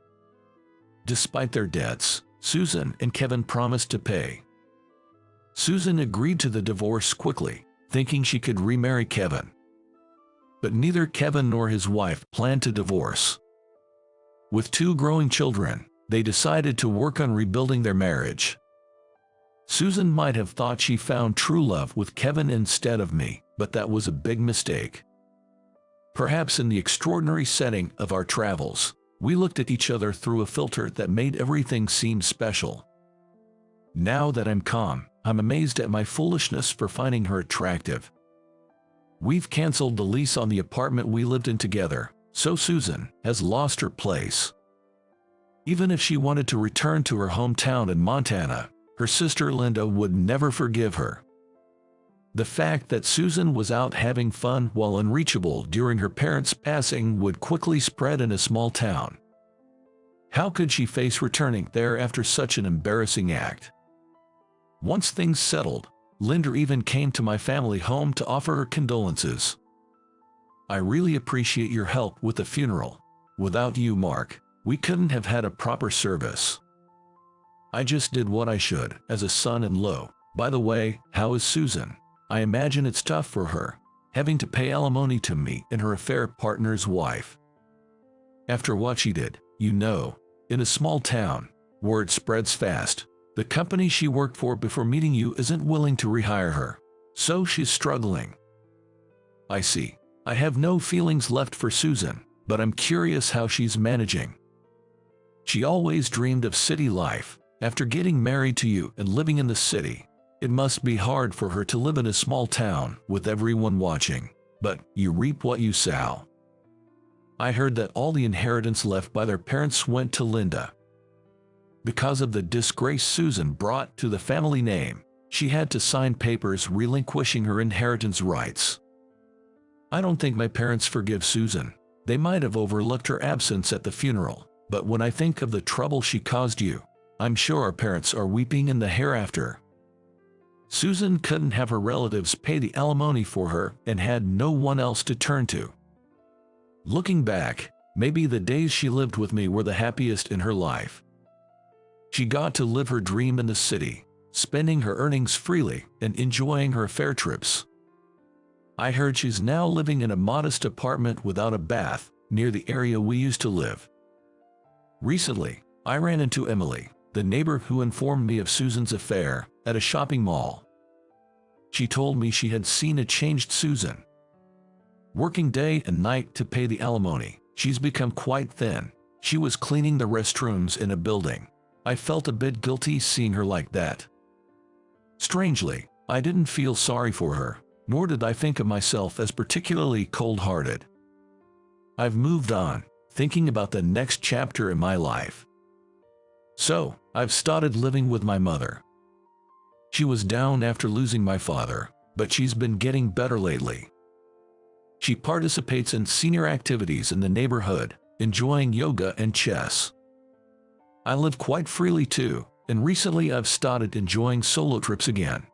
Despite their debts, Susan and Kevin promised to pay. Susan agreed to the divorce quickly, thinking she could remarry Kevin. But neither Kevin nor his wife planned to divorce. With 2 growing children, they decided to work on rebuilding their marriage. Susan might have thought she found true love with Kevin instead of me, but that was a big mistake. Perhaps in the extraordinary setting of our travels, we looked at each other through a filter that made everything seem special. Now that I'm calm, I'm amazed at my foolishness for finding her attractive. We've canceled the lease on the apartment we lived in together, so Susan has lost her place. Even if she wanted to return to her hometown in Montana, her sister Linda would never forgive her. The fact that Susan was out having fun while unreachable during her parents' passing would quickly spread in a small town. How could she face returning there after such an embarrassing act? Once things settled, Linda even came to my family home to offer her condolences. I really appreciate your help with the funeral. Without you, Mark, we couldn't have had a proper service. I just did what I should as a son-in-law. By the way, how is Susan? I imagine it's tough for her, having to pay alimony to me and her affair partner's wife. After what she did, you know, in a small town, word spreads fast. The company she worked for before meeting you isn't willing to rehire her, so she's struggling. I see. I have no feelings left for Susan, but I'm curious how she's managing. She always dreamed of city life. After getting married to you and living in the city, it must be hard for her to live in a small town with everyone watching, but you reap what you sow. I heard that all the inheritance left by their parents went to Linda. Because of the disgrace Susan brought to the family name, she had to sign papers relinquishing her inheritance rights. I don't think my parents forgive Susan. They might have overlooked her absence at the funeral, but when I think of the trouble she caused you, I'm sure our parents are weeping in the hereafter. Susan couldn't have her relatives pay the alimony for her and had no one else to turn to. Looking back, maybe the days she lived with me were the happiest in her life. She got to live her dream in the city, spending her earnings freely and enjoying her fair trips. I heard she's now living in a modest apartment without a bath near the area we used to live. Recently, I ran into Emily, the neighbor who informed me of Susan's affair, at a shopping mall. She told me she had seen a changed Susan. Working day and night to pay the alimony, she's become quite thin. She was cleaning the restrooms in a building. I felt a bit guilty seeing her like that. Strangely, I didn't feel sorry for her, nor did I think of myself as particularly cold-hearted. I've moved on, thinking about the next chapter in my life. So, I've started living with my mother. She was down after losing my father, but she's been getting better lately. She participates in senior activities in the neighborhood, enjoying yoga and chess. I live quite freely too, and recently I've started enjoying solo trips again.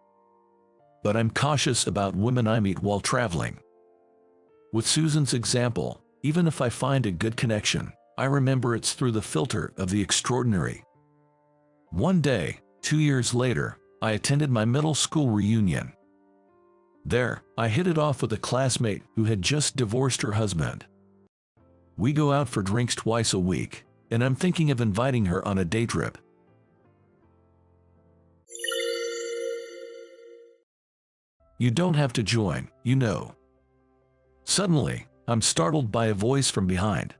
But I'm cautious about women I meet while traveling. With Susan's example, even if I find a good connection, I remember it's through the filter of the extraordinary. One day, 2 years later, I attended my middle school reunion. There, I hit it off with a classmate who had just divorced her husband. We go out for drinks twice a week, and I'm thinking of inviting her on a day trip. You don't have to join, you know. Suddenly, I'm startled by a voice from behind.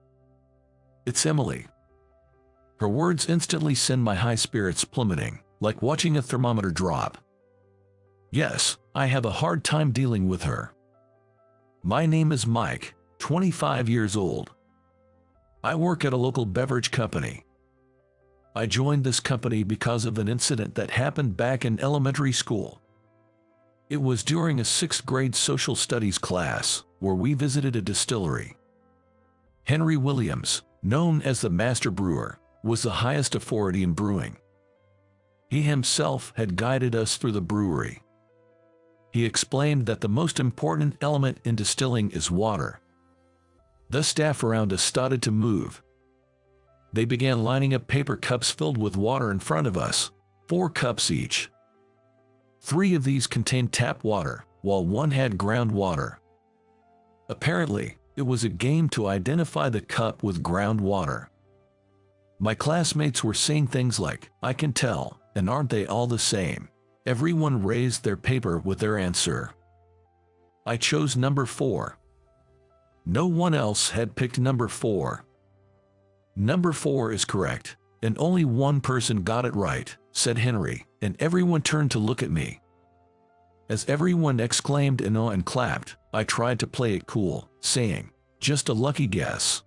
It's Emily. Her words instantly send my high spirits plummeting, like watching a thermometer drop. Yes, I have a hard time dealing with her. My name is Mike, 25 years old. I work at a local beverage company. I joined this company because of an incident that happened back in elementary school. It was during a 6th grade social studies class where we visited a distillery. Henry Williams, known as the master brewer, was the highest authority in brewing. He himself had guided us through the brewery. He explained that the most important element in distilling is water. The staff around us started to move. They began lining up paper cups filled with water in front of us, 4 cups each. 3 of these contained tap water, while 1 had groundwater. Apparently, it was a game to identify the cup with groundwater. My classmates were saying things like, "I can tell," and "Aren't they all the same?" Everyone raised their paper with their answer. I chose number 4. No one else had picked number 4. Number 4 is correct, and only one person got it right, said Henry, and everyone turned to look at me. As everyone exclaimed in awe and clapped, I tried to play it cool, saying, "Just a lucky guess."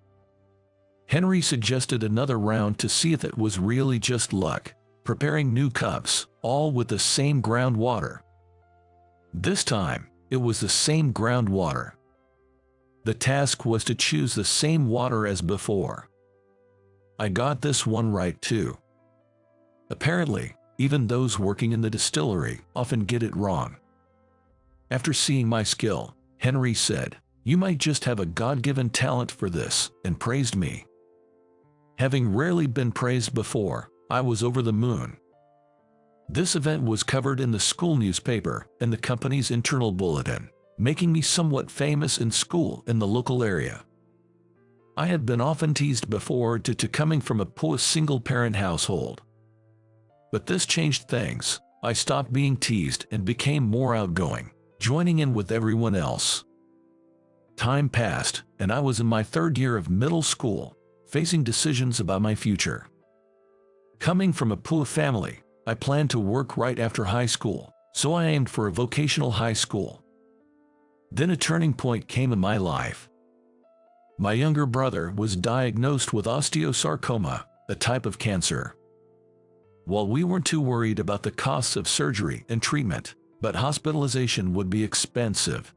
Henry suggested another round to see if it was really just luck, preparing new cups, all with the same groundwater. This time, it was the same groundwater. The task was to choose the same water as before. I got this one right too. Apparently, even those working in the distillery often get it wrong. After seeing my skill, Henry said, "You might just have a God-given talent for this," and praised me. Having rarely been praised before, I was over the moon. This event was covered in the school newspaper and the company's internal bulletin, making me somewhat famous in school in the local area. I had been often teased before due to coming from a poor single-parent household. But this changed things. I stopped being teased and became more outgoing, joining in with everyone else. Time passed, and I was in my 3rd year of middle school, facing decisions about my future. Coming from a poor family, I planned to work right after high school, so I aimed for a vocational high school. Then a turning point came in my life. My younger brother was diagnosed with osteosarcoma, a type of cancer. While we weren't too worried about the costs of surgery and treatment, but hospitalization would be expensive.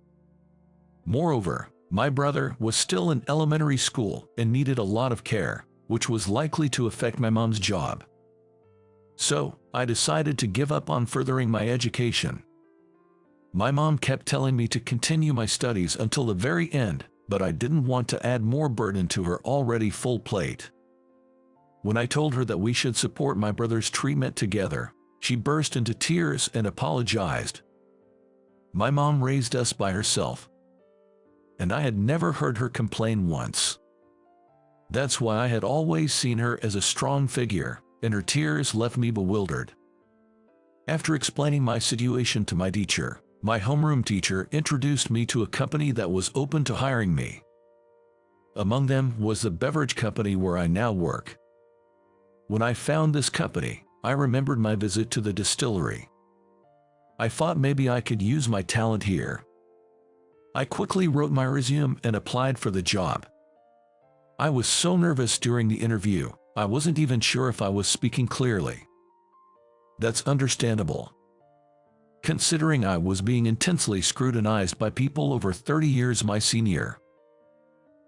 Moreover, my brother was still in elementary school and needed a lot of care, which was likely to affect my mom's job. So, I decided to give up on furthering my education. My mom kept telling me to continue my studies until the very end, but I didn't want to add more burden to her already full plate. When I told her that we should support my brother's treatment together, she burst into tears and apologized. My mom raised us by herself, and I had never heard her complain once. That's why I had always seen her as a strong figure, and her tears left me bewildered. After explaining my situation to my teacher, my homeroom teacher introduced me to a company that was open to hiring me. Among them was the beverage company where I now work. When I found this company, I remembered my visit to the distillery. I thought maybe I could use my talent here. I quickly wrote my resume and applied for the job. I was so nervous during the interview, I wasn't even sure if I was speaking clearly. That's understandable, considering I was being intensely scrutinized by people over 30 years my senior.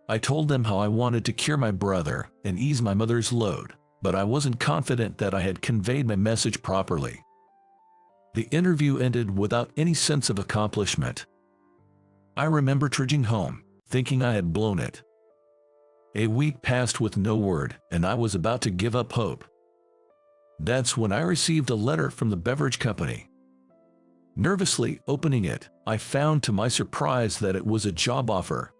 I told them how I wanted to cure my brother and ease my mother's load, but I wasn't confident that I had conveyed my message properly. The interview ended without any sense of accomplishment. I remember trudging home, thinking I had blown it. A week passed with no word, and I was about to give up hope. That's when I received a letter from the beverage company. Nervously opening it, I found to my surprise that it was a job offer.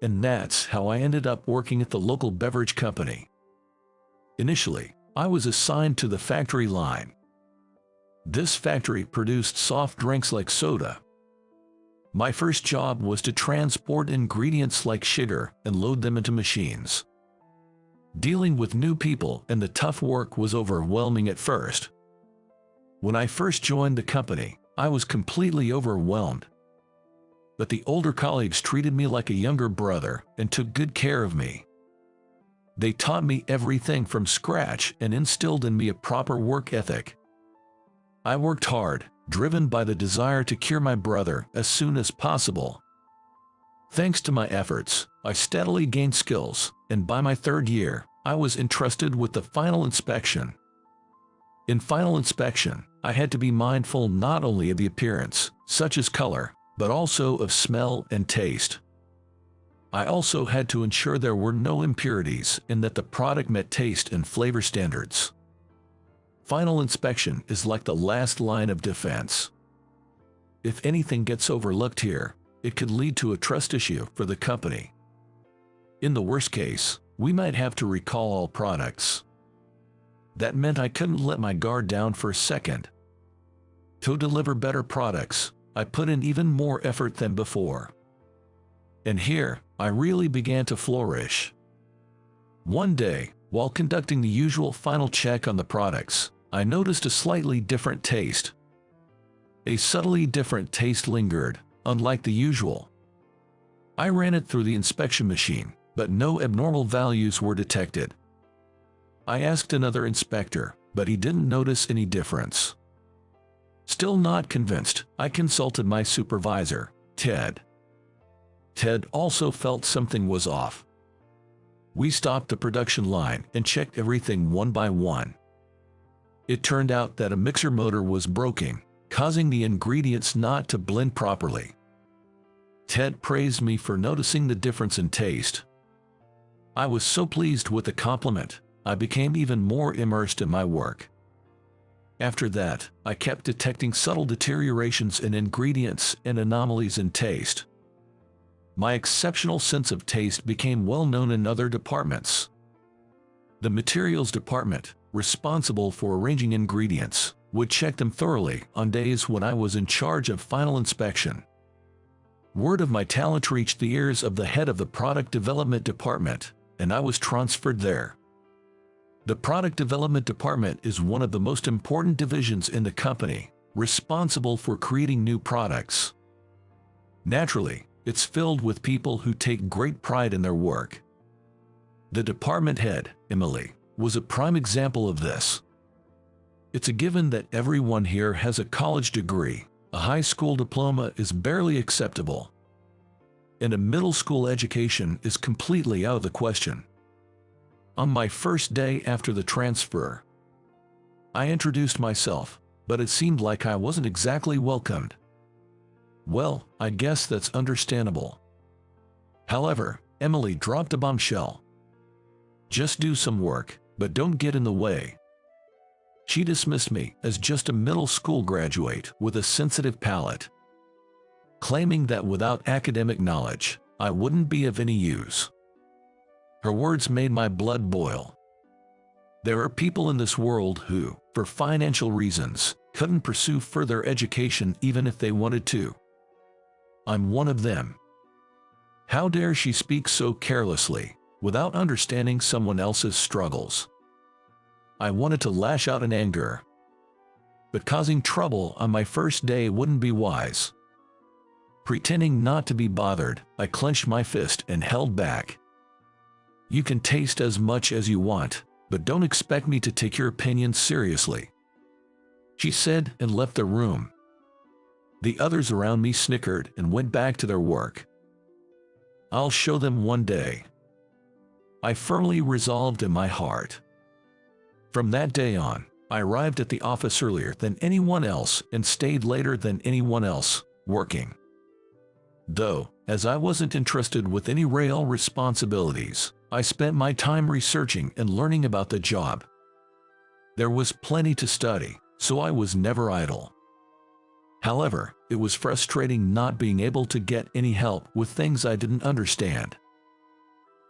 And that's how I ended up working at the local beverage company. Initially, I was assigned to the factory line. This factory produced soft drinks like soda. My first job was to transport ingredients like sugar and load them into machines. Dealing with new people and the tough work was overwhelming at first. When I first joined the company, I was completely overwhelmed. But the older colleagues treated me like a younger brother and took good care of me. They taught me everything from scratch and instilled in me a proper work ethic. I worked hard, driven by the desire to cure my brother as soon as possible. Thanks to my efforts, I steadily gained skills, and by my 3rd year, I was entrusted with the final inspection. In final inspection, I had to be mindful not only of the appearance, such as color, but also of smell and taste. I also had to ensure there were no impurities and that the product met taste and flavor standards. Final inspection is like the last line of defense. If anything gets overlooked here, it could lead to a trust issue for the company. In the worst case, we might have to recall all products. That meant I couldn't let my guard down for a second. To deliver better products, I put in even more effort than before. And here, I really began to flourish. One day, while conducting the usual final check on the products, I noticed a slightly different taste. A subtly different taste lingered, unlike the usual. I ran it through the inspection machine, but no abnormal values were detected. I asked another inspector, but he didn't notice any difference. Still not convinced, I consulted my supervisor, Ted. Ted also felt something was off. We stopped the production line and checked everything one by one. It turned out that a mixer motor was broken, causing the ingredients not to blend properly. Ted praised me for noticing the difference in taste. I was so pleased with the compliment, I became even more immersed in my work. After that, I kept detecting subtle deteriorations in ingredients and anomalies in taste. My exceptional sense of taste became well known in other departments. The materials department, responsible for arranging ingredients, would check them thoroughly on days when I was in charge of final inspection. Word of my talent reached the ears of the head of the product development department, and I was transferred there. The product development department is one of the most important divisions in the company, responsible for creating new products. Naturally, it's filled with people who take great pride in their work. The department head, Emily, was a prime example of this. It's a given that everyone here has a college degree. A high school diploma is barely acceptable, and a middle school education is completely out of the question. On my first day after the transfer, I introduced myself, but it seemed like I wasn't exactly welcomed. Well, I guess that's understandable. However, Emily dropped a bombshell. Just do some work, but don't get in the way. She dismissed me as just a middle school graduate with a sensitive palate, claiming that without academic knowledge, I wouldn't be of any use. Her words made my blood boil. There are people in this world who, for financial reasons, couldn't pursue further education even if they wanted to. I'm one of them. How dare she speak so carelessly, without understanding someone else's struggles? I wanted to lash out in anger, but causing trouble on my first day wouldn't be wise. Pretending not to be bothered, I clenched my fist and held back. You can taste as much as you want, but don't expect me to take your opinion seriously, she said and left the room. The others around me snickered and went back to their work. I'll show them one day, I firmly resolved in my heart. From that day on, I arrived at the office earlier than anyone else and stayed later than anyone else, working. Though, as I wasn't entrusted with any real responsibilities, I spent my time researching and learning about the job. There was plenty to study, so I was never idle. However, it was frustrating not being able to get any help with things I didn't understand.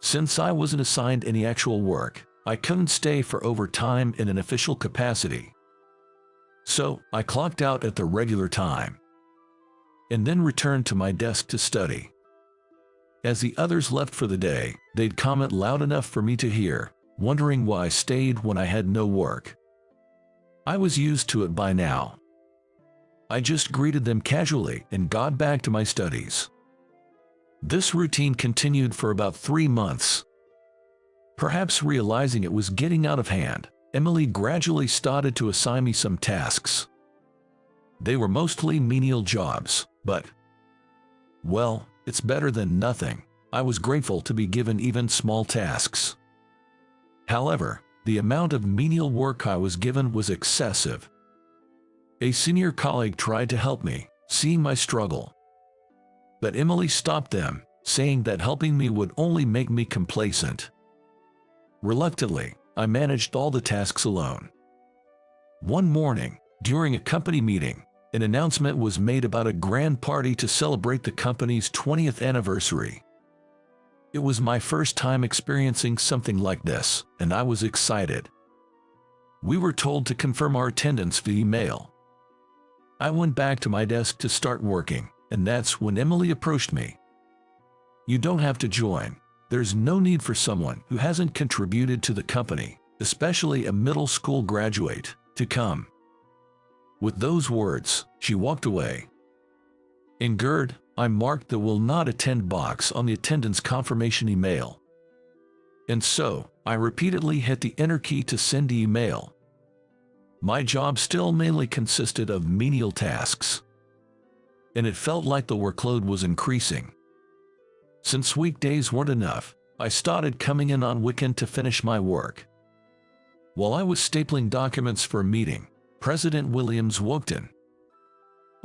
Since I wasn't assigned any actual work, I couldn't stay for overtime in an official capacity. So, I clocked out at the regular time, and then returned to my desk to study. As the others left for the day, they'd comment loud enough for me to hear, wondering why I stayed when I had no work. I was used to it by now. I just greeted them casually and got back to my studies. This routine continued for about 3 months. Perhaps realizing it was getting out of hand, Emily gradually started to assign me some tasks. They were mostly menial jobs, but, well, it's better than nothing. I was grateful to be given even small tasks. However, the amount of menial work I was given was excessive. A senior colleague tried to help me, seeing my struggle, but Emily stopped them, saying that helping me would only make me complacent. Reluctantly, I managed all the tasks alone. One morning, during a company meeting, an announcement was made about a grand party to celebrate the company's 20th anniversary. It was my first time experiencing something like this, and I was excited. We were told to confirm our attendance via email. I went back to my desk to start working, and that's when Emily approached me. You don't have to join. There's no need for someone who hasn't contributed to the company, especially a middle school graduate, to come. With those words, she walked away. In Gerd, I marked the will not attend box on the attendance confirmation email. And so, I repeatedly hit the enter key to send the email. My job still mainly consisted of menial tasks, and it felt like the workload was increasing. Since weekdays weren't enough, I started coming in on weekend to finish my work. While I was stapling documents for a meeting, President Williams walked in.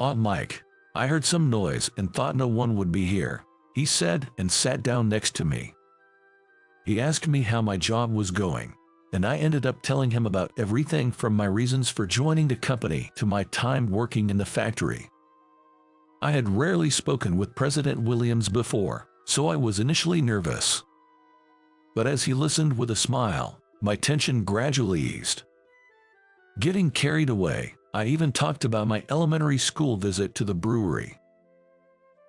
"Aunt Mike, I heard some noise and thought no one would be here," he said, and sat down next to me. He asked me how my job was going, and I ended up telling him about everything from my reasons for joining the company to my time working in the factory. I had rarely spoken with President Williams before, so I was initially nervous. But as he listened with a smile, my tension gradually eased. Getting carried away, I even talked about my elementary school visit to the brewery.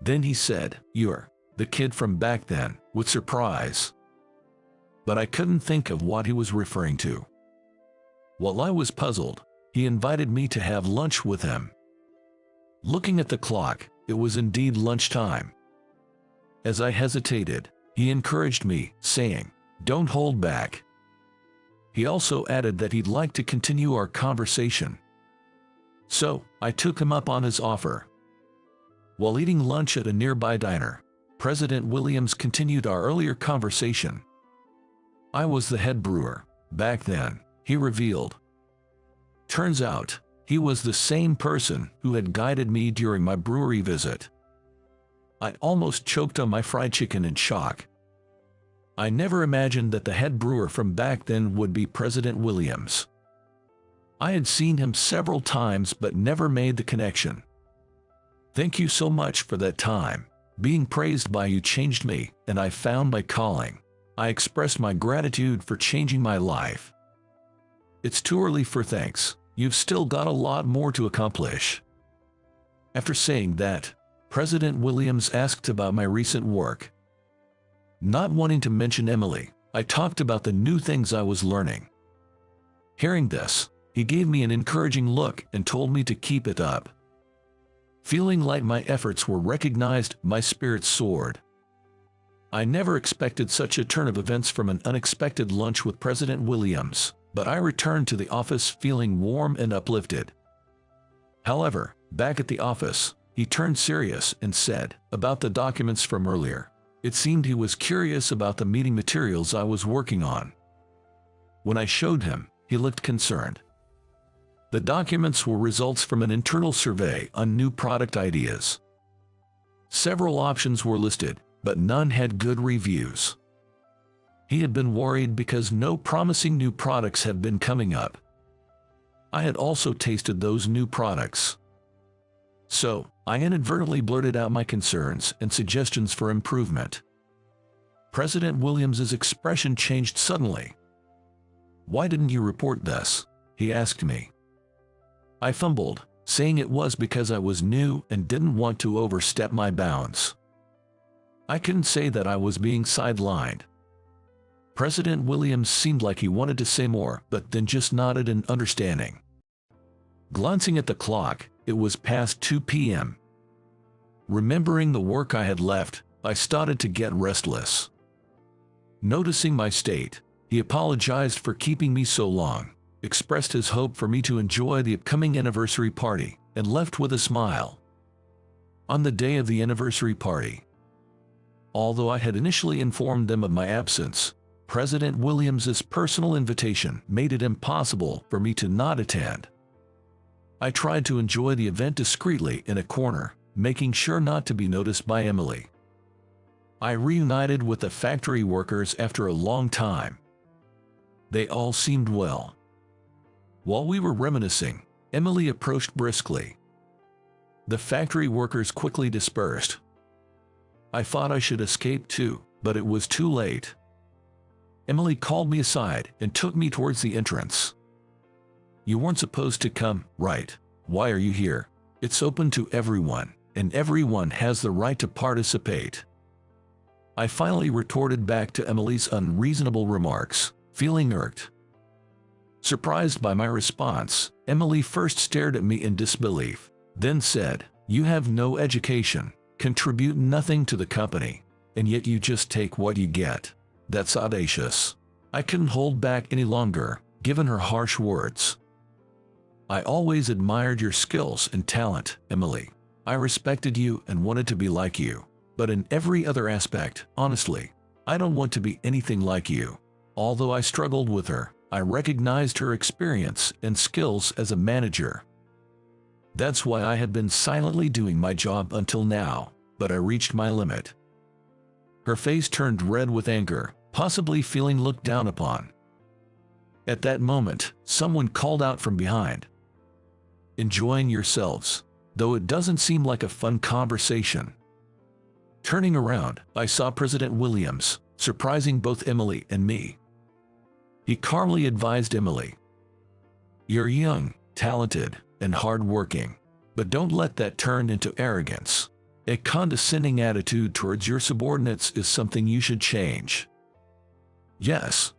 Then he said, "You're the kid from back then," with surprise. But I couldn't think of what he was referring to. While I was puzzled, he invited me to have lunch with him. Looking at the clock, it was indeed lunchtime. As I hesitated, he encouraged me, saying, "Don't hold back." He also added that he'd like to continue our conversation. So, I took him up on his offer. While eating lunch at a nearby diner, President Williams continued our earlier conversation. "I was the head brewer back then," he revealed. Turns out, he was the same person who had guided me during my brewery visit. I almost choked on my fried chicken in shock. I never imagined that the head brewer from back then would be President Williams. I had seen him several times but never made the connection. "Thank you so much for that time. Being praised by you changed me, and I found my calling. I expressed my gratitude for changing my life. It's too early for thanks. You've still got a lot more to accomplish." After saying that, President Williams asked about my recent work. Not wanting to mention Emily, I talked about the new things I was learning. Hearing this, he gave me an encouraging look and told me to keep it up. Feeling like my efforts were recognized, my spirits soared. I never expected such a turn of events from an unexpected lunch with President Williams, but I returned to the office feeling warm and uplifted. However, back at the office, he turned serious and said, about the documents from earlier. It seemed he was curious about the meeting materials I was working on. When I showed him, he looked concerned. The documents were results from an internal survey on new product ideas. Several options were listed, but none had good reviews. He had been worried because no promising new products had been coming up. I had also tasted those new products. So, I inadvertently blurted out my concerns and suggestions for improvement. President Williams's expression changed suddenly. "Why didn't you report this?" he asked me. I fumbled, saying it was because I was new and didn't want to overstep my bounds. I couldn't say that I was being sidelined. President Williams seemed like he wanted to say more, but then just nodded in understanding. Glancing at the clock, it was past 2 p.m. Remembering the work I had left, I started to get restless. Noticing my state, he apologized for keeping me so long, expressed his hope for me to enjoy the upcoming anniversary party, and left with a smile. On the day of the anniversary party, although I had initially informed them of my absence, President Williams's personal invitation made it impossible for me to not attend. I tried to enjoy the event discreetly in a corner, making sure not to be noticed by Emily. I reunited with the factory workers after a long time. They all seemed well. While we were reminiscing, Emily approached briskly. The factory workers quickly dispersed. I thought I should escape too, but it was too late. Emily called me aside and took me towards the entrance. "You weren't supposed to come, right? Why are you here? It's open to everyone, and everyone has the right to participate." I finally retorted back to Emily's unreasonable remarks, feeling irked. Surprised by my response, Emily first stared at me in disbelief, then said, "You have no education, contribute nothing to the company, and yet you just take what you get. That's audacious." I couldn't hold back any longer, given her harsh words. I always admired your skills and talent, Emily. I respected you and wanted to be like you. But in every other aspect, honestly, I don't want to be anything like you. Although I struggled with her, I recognized her experience and skills as a manager. That's why I had been silently doing my job until now, but I reached my limit. Her face turned red with anger, possibly feeling looked down upon. At that moment, someone called out from behind. Enjoying yourselves, though it doesn't seem like a fun conversation. Turning around, I saw President Williams, surprising both Emily and me. He calmly advised Emily, "You're young, talented, and hardworking, but don't let that turn into arrogance. A condescending attitude towards your subordinates is something you should change." "Yes,"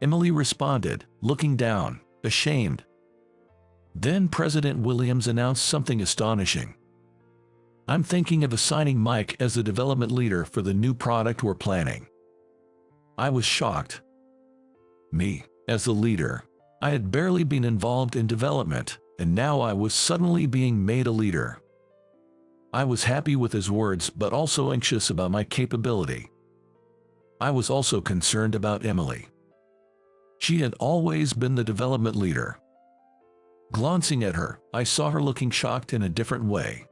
Emily responded, looking down, ashamed. Then President Williams announced something astonishing. "I'm thinking of assigning Mike as the development leader for the new product we're planning." I was shocked. Me, as the leader, I had barely been involved in development, and now I was suddenly being made a leader. I was happy with his words but also anxious about my capability. I was also concerned about Emily. She had always been the development leader. Glancing at her, I saw her looking shocked in a different way.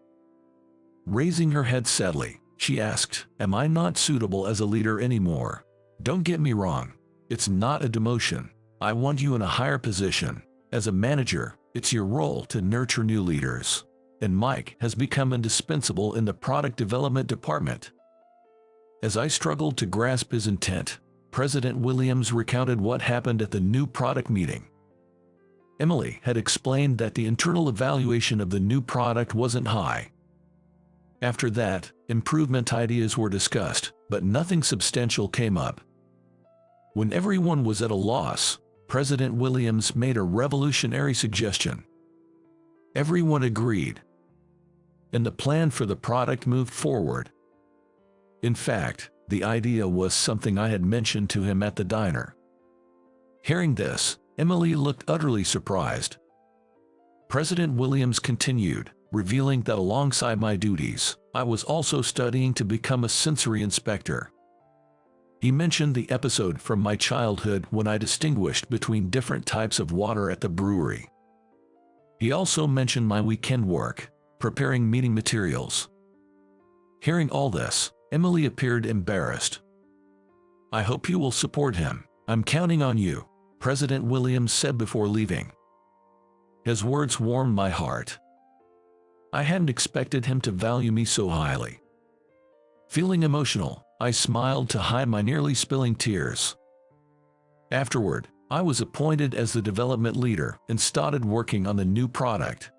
Raising her head sadly, she asked, "Am I not suitable as a leader anymore?" "Don't get me wrong. It's not a demotion. I want you in a higher position. As a manager, it's your role to nurture new leaders. And Mike has become indispensable in the product development department." As I struggled to grasp his intent, President Williams recounted what happened at the new product meeting. Emily had explained that the internal evaluation of the new product wasn't high. After that, improvement ideas were discussed, but nothing substantial came up. When everyone was at a loss, President Williams made a revolutionary suggestion. Everyone agreed, and the plan for the product moved forward. In fact, the idea was something I had mentioned to him at the diner. Hearing this, Emily looked utterly surprised. President Williams continued, revealing that alongside my duties, I was also studying to become a sensory inspector. He mentioned the episode from my childhood when I distinguished between different types of water at the brewery. He also mentioned my weekend work, preparing meeting materials. Hearing all this, Emily appeared embarrassed. "I hope you will support him. I'm counting on you," President Williams said before leaving. His words warmed my heart. I hadn't expected him to value me so highly. Feeling emotional, I smiled to hide my nearly spilling tears. Afterward, I was appointed as the development leader and started working on the new product.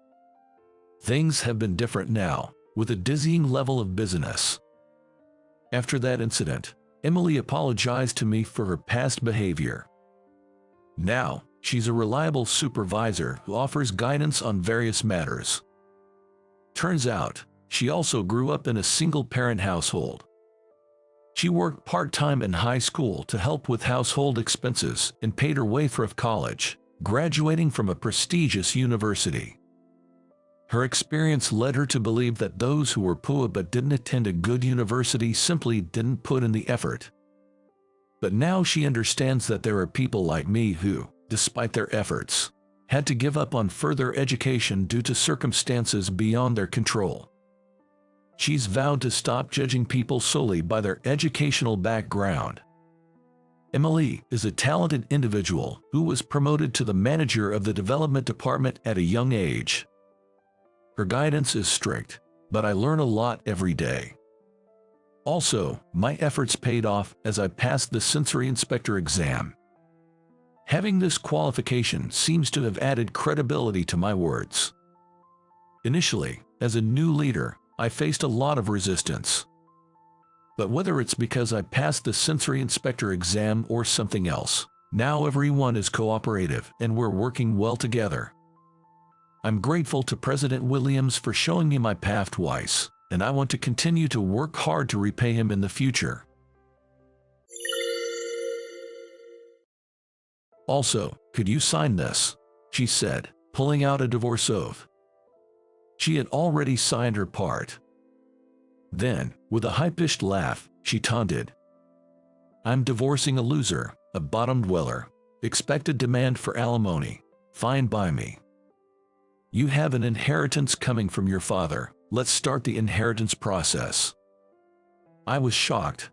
Things have been different now, with a dizzying level of busyness. After that incident, Emily apologized to me for her past behavior. Now, she's a reliable supervisor who offers guidance on various matters. Turns out, she also grew up in a single-parent household. She worked part-time in high school to help with household expenses and paid her way for college, graduating from a prestigious university. Her experience led her to believe that those who were poor but didn't attend a good university simply didn't put in the effort. But now she understands that there are people like me who, despite their efforts, had to give up on further education due to circumstances beyond their control. She's vowed to stop judging people solely by their educational background. Emily is a talented individual who was promoted to the manager of the development department at a young age. Her guidance is strict, but I learn a lot every day. Also, my efforts paid off as I passed the sensory inspector exam. Having this qualification seems to have added credibility to my words. Initially, as a new leader, I faced a lot of resistance. But whether it's because I passed the sensory inspector exam or something else, now everyone is cooperative and we're working well together. I'm grateful to President Williams for showing me my path twice, and I want to continue to work hard to repay him in the future. "Also, could you sign this?" she said, pulling out a divorce oath. She had already signed her part. Then, with a high-pitched laugh, she taunted, "I'm divorcing a loser, a bottom dweller, expected demand for alimony, fine by me. You have an inheritance coming from your father, let's start the inheritance process." I was shocked.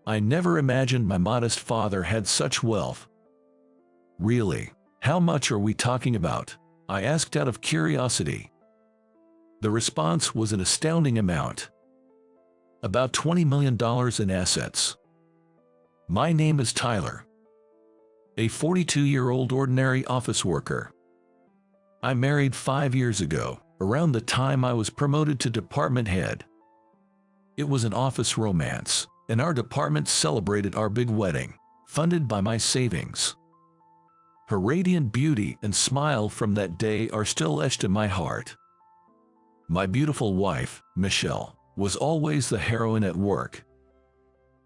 I never imagined my modest father had such wealth. "Really? How much are we talking about?" I asked out of curiosity. The response was an astounding amount. About $20 million in assets. My name is Tyler. A 42-year-old ordinary office worker. I married 5 years ago, around the time I was promoted to department head. It was an office romance, and our department celebrated our big wedding, funded by my savings. Her radiant beauty and smile from that day are still etched in my heart. My beautiful wife, Michelle, was always the heroine at work.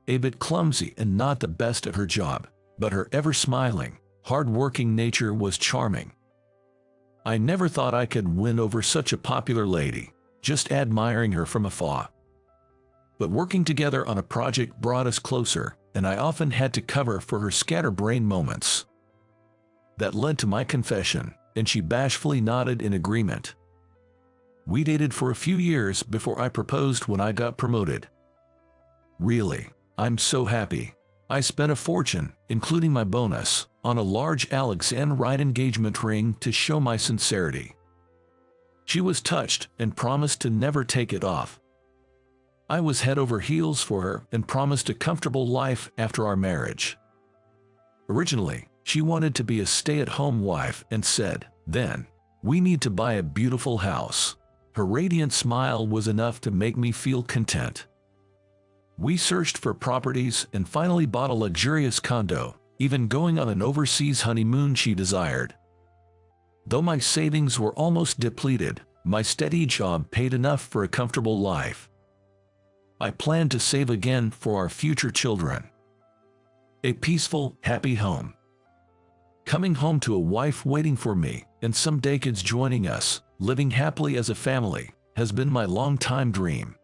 A bit clumsy and not the best at her job, but her ever-smiling, hard-working nature was charming. I never thought I could win over such a popular lady, just admiring her from afar. But working together on a project brought us closer, and I often had to cover for her scatterbrained moments. That led to my confession, and she bashfully nodded in agreement. We dated for a few years before I proposed when I got promoted. Really, I'm so happy. I spent a fortune, including my bonus, on a large Alexandrite engagement ring to show my sincerity. She was touched and promised to never take it off. I was head over heels for her and promised a comfortable life after our marriage. Originally, she wanted to be a stay-at-home wife and said, "Then, we need to buy a beautiful house." Her radiant smile was enough to make me feel content. We searched for properties and finally bought a luxurious condo, even going on an overseas honeymoon she desired. Though my savings were almost depleted, my steady job paid enough for a comfortable life. I planned to save again for our future children. A peaceful, happy home. Coming home to a wife waiting for me, and someday kids joining us, living happily as a family, has been my long-time dream.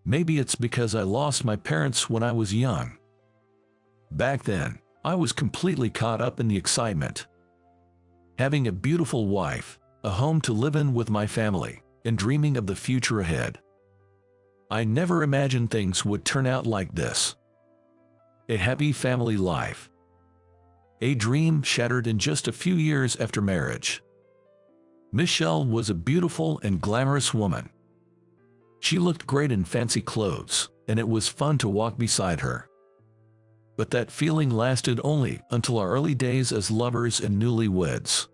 Maybe it's because I lost my parents when I was young. Back then, I was completely caught up in the excitement. Having a beautiful wife, a home to live in with my family, and dreaming of the future ahead. I never imagined things would turn out like this. A happy family life. A dream shattered in just a few years after marriage. Michelle was a beautiful and glamorous woman. She looked great in fancy clothes, and it was fun to walk beside her. But that feeling lasted only until our early days as lovers and newlyweds.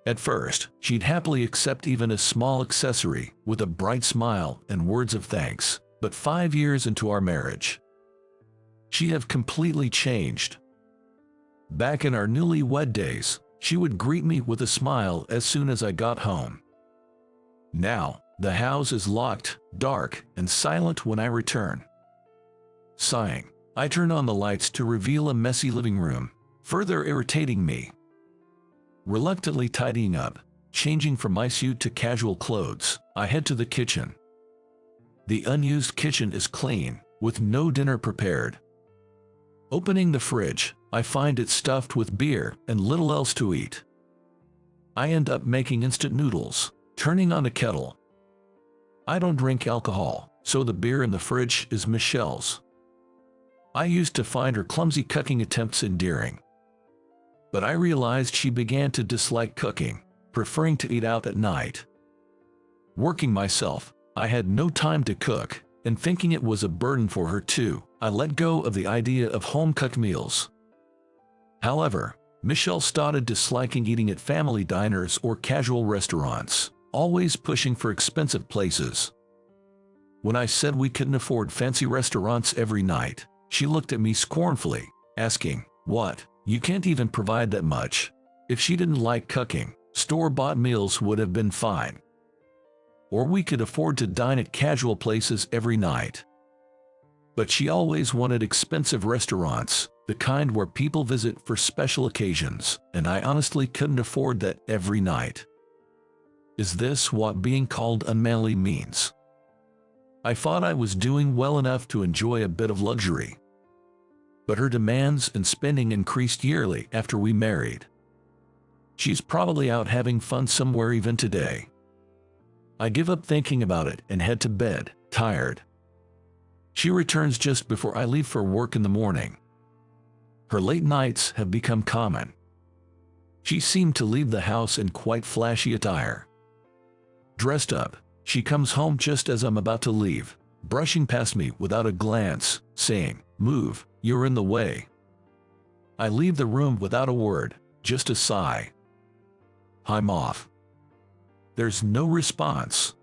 At first, she'd happily accept even a small accessory with a bright smile and words of thanks, but 5 years into our marriage, she had completely changed. Back in our newlywed days, she would greet me with a smile as soon as I got home. Now, the house is locked, dark, and silent when I return. Sighing, I turn on the lights to reveal a messy living room, further irritating me. Reluctantly tidying up, changing from my suit to casual clothes, I head to the kitchen. The unused kitchen is clean, with no dinner prepared. Opening the fridge, I find it stuffed with beer and little else to eat. I end up making instant noodles, turning on the kettle. I don't drink alcohol, so the beer in the fridge is Michelle's. I used to find her clumsy cooking attempts endearing. But I realized she began to dislike cooking, preferring to eat out at night. Working myself, I had no time to cook, and thinking it was a burden for her too, I let go of the idea of home-cooked meals. However, Michelle started disliking eating at family diners or casual restaurants, always pushing for expensive places. When I said we couldn't afford fancy restaurants every night, she looked at me scornfully, asking, "What? You can't even provide that much?" If she didn't like cooking, store-bought meals would have been fine. Or we could afford to dine at casual places every night. But she always wanted expensive restaurants, The kind where people visit for special occasions, and I honestly couldn't afford that every night. Is this what being called unmanly means? I thought I was doing well enough to enjoy a bit of luxury. But her demands and spending increased yearly after we married. She's probably out having fun somewhere even today. I give up thinking about it and head to bed, tired. She returns just before I leave for work in the morning. Her late nights have become common. She seemed to leave the house in quite flashy attire. Dressed up, she comes home just as I'm about to leave, brushing past me without a glance, saying, "Move, you're in the way." I leave the room without a word, just a sigh. I'm off. There's no response.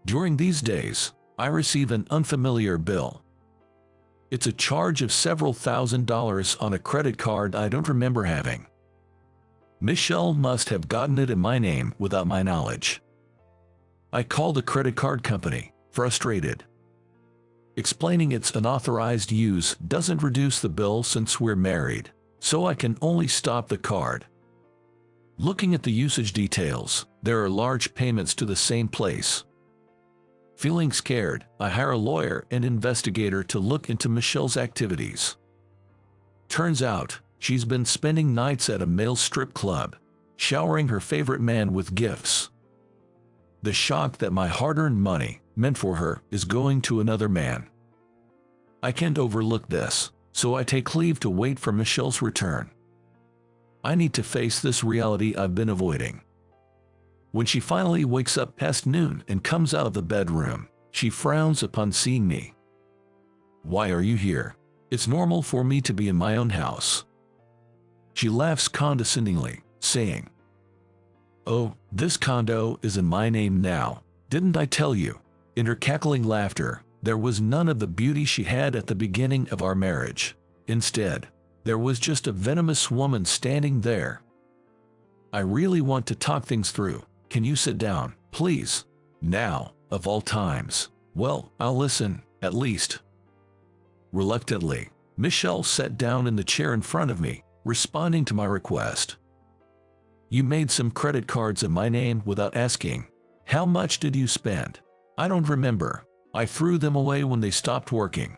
During these days, I receive an unfamiliar bill. It's a charge of several $1,000s on a credit card I don't remember having. Michelle must have gotten it in my name without my knowledge. I call the credit card company, frustrated. Explaining its unauthorized use doesn't reduce the bill since we're married, so I can only stop the card. Looking at the usage details, there are large payments to the same place. Feeling scared, I hire a lawyer and investigator to look into Michelle's activities. Turns out, she's been spending nights at a male strip club, showering her favorite man with gifts. The shock that my hard-earned money, meant for her, is going to another man. I can't overlook this, so I take leave to wait for Michelle's return. I need to face this reality I've been avoiding. When she finally wakes up past noon and comes out of the bedroom, she frowns upon seeing me. "Why are you here? It's normal for me to be in my own house." She laughs condescendingly, saying, "Oh, this condo is in my name now, didn't I tell you?" In her cackling laughter, there was none of the beauty she had at the beginning of our marriage. Instead, there was just a venomous woman standing there. "I really want to talk things through. Can you sit down, please?" Now, of all times. Well, I'll listen, at least. Reluctantly, Michelle sat down in the chair in front of me, responding to my request. "You made some credit cards in my name without asking. How much did you spend?" "I don't remember. I threw them away when they stopped working."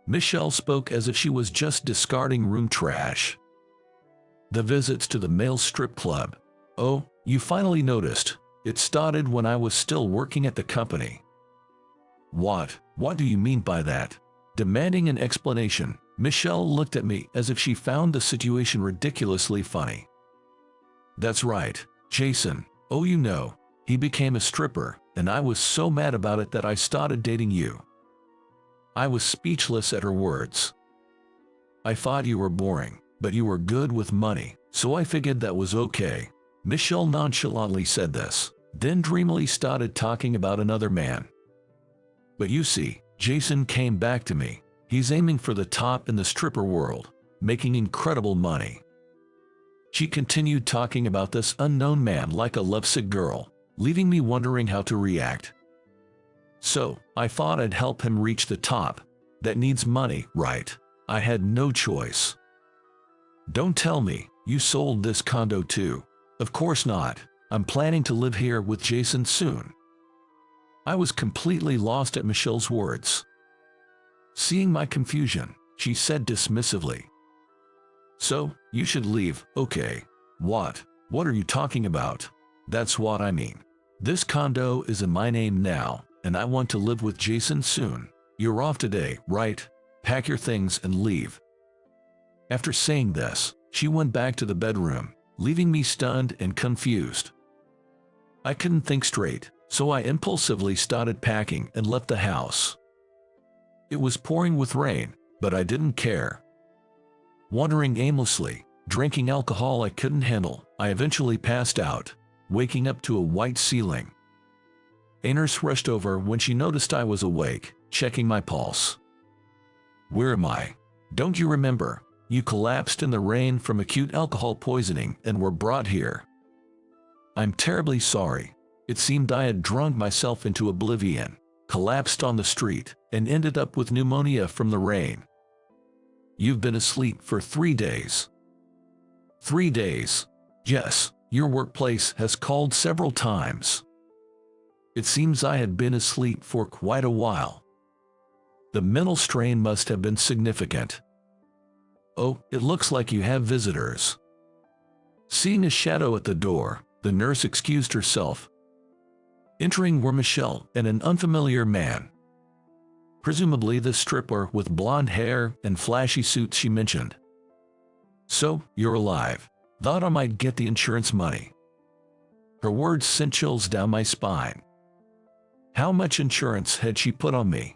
Michelle spoke as if she was just discarding room trash. "The visits to the male strip club. Oh, you finally noticed. It started when I was still working at the company." What do you mean by that?" Demanding an explanation, Michelle looked at me as if she found the situation ridiculously funny. "That's right, Jason. Oh, you know, he became a stripper, and I was so mad about it that I started dating you." I was speechless at her words. "I thought you were boring, but you were good with money, so I figured that was okay." Michelle nonchalantly said this, then dreamily started talking about another man. "But you see, Jason came back to me. He's aiming for the top in the stripper world, making incredible money." She continued talking about this unknown man like a lovesick girl, leaving me wondering how to react. So, I thought I'd help him reach the top. That needs money, right? I had no choice. "Don't tell me, you sold this condo too." "Of course not. I'm planning to live here with Jason soon." I was completely lost at Michelle's words. Seeing my confusion, she said dismissively, "So, you should leave, okay." What are you talking about?" "That's what I mean. This condo is in my name now, and I want to live with Jason soon. You're off today, right? Pack your things and leave." After saying this, she went back to the bedroom, leaving me stunned and confused. I couldn't think straight, so I impulsively started packing and left the house. It was pouring with rain, but I didn't care. Wandering aimlessly, drinking alcohol I couldn't handle, I eventually passed out, waking up to a white ceiling. A nurse rushed over when she noticed I was awake, checking my pulse. "Where am I? Don't you remember? You collapsed in the rain from acute alcohol poisoning and were brought here." "I'm terribly sorry. It seemed I had drunk myself into oblivion, collapsed on the street, and ended up with pneumonia from the rain." You've been asleep for 3 days. 3 days. Yes, your workplace has called several times. It seems I had been asleep for quite a while. The mental strain must have been significant. Oh, it looks like you have visitors. Seeing a shadow at the door, the nurse excused herself. Entering were Michelle and an unfamiliar man. Presumably the stripper with blonde hair and flashy suit she mentioned. So, you're alive. Thought I might get the insurance money. Her words sent chills down my spine. How much insurance had she put on me?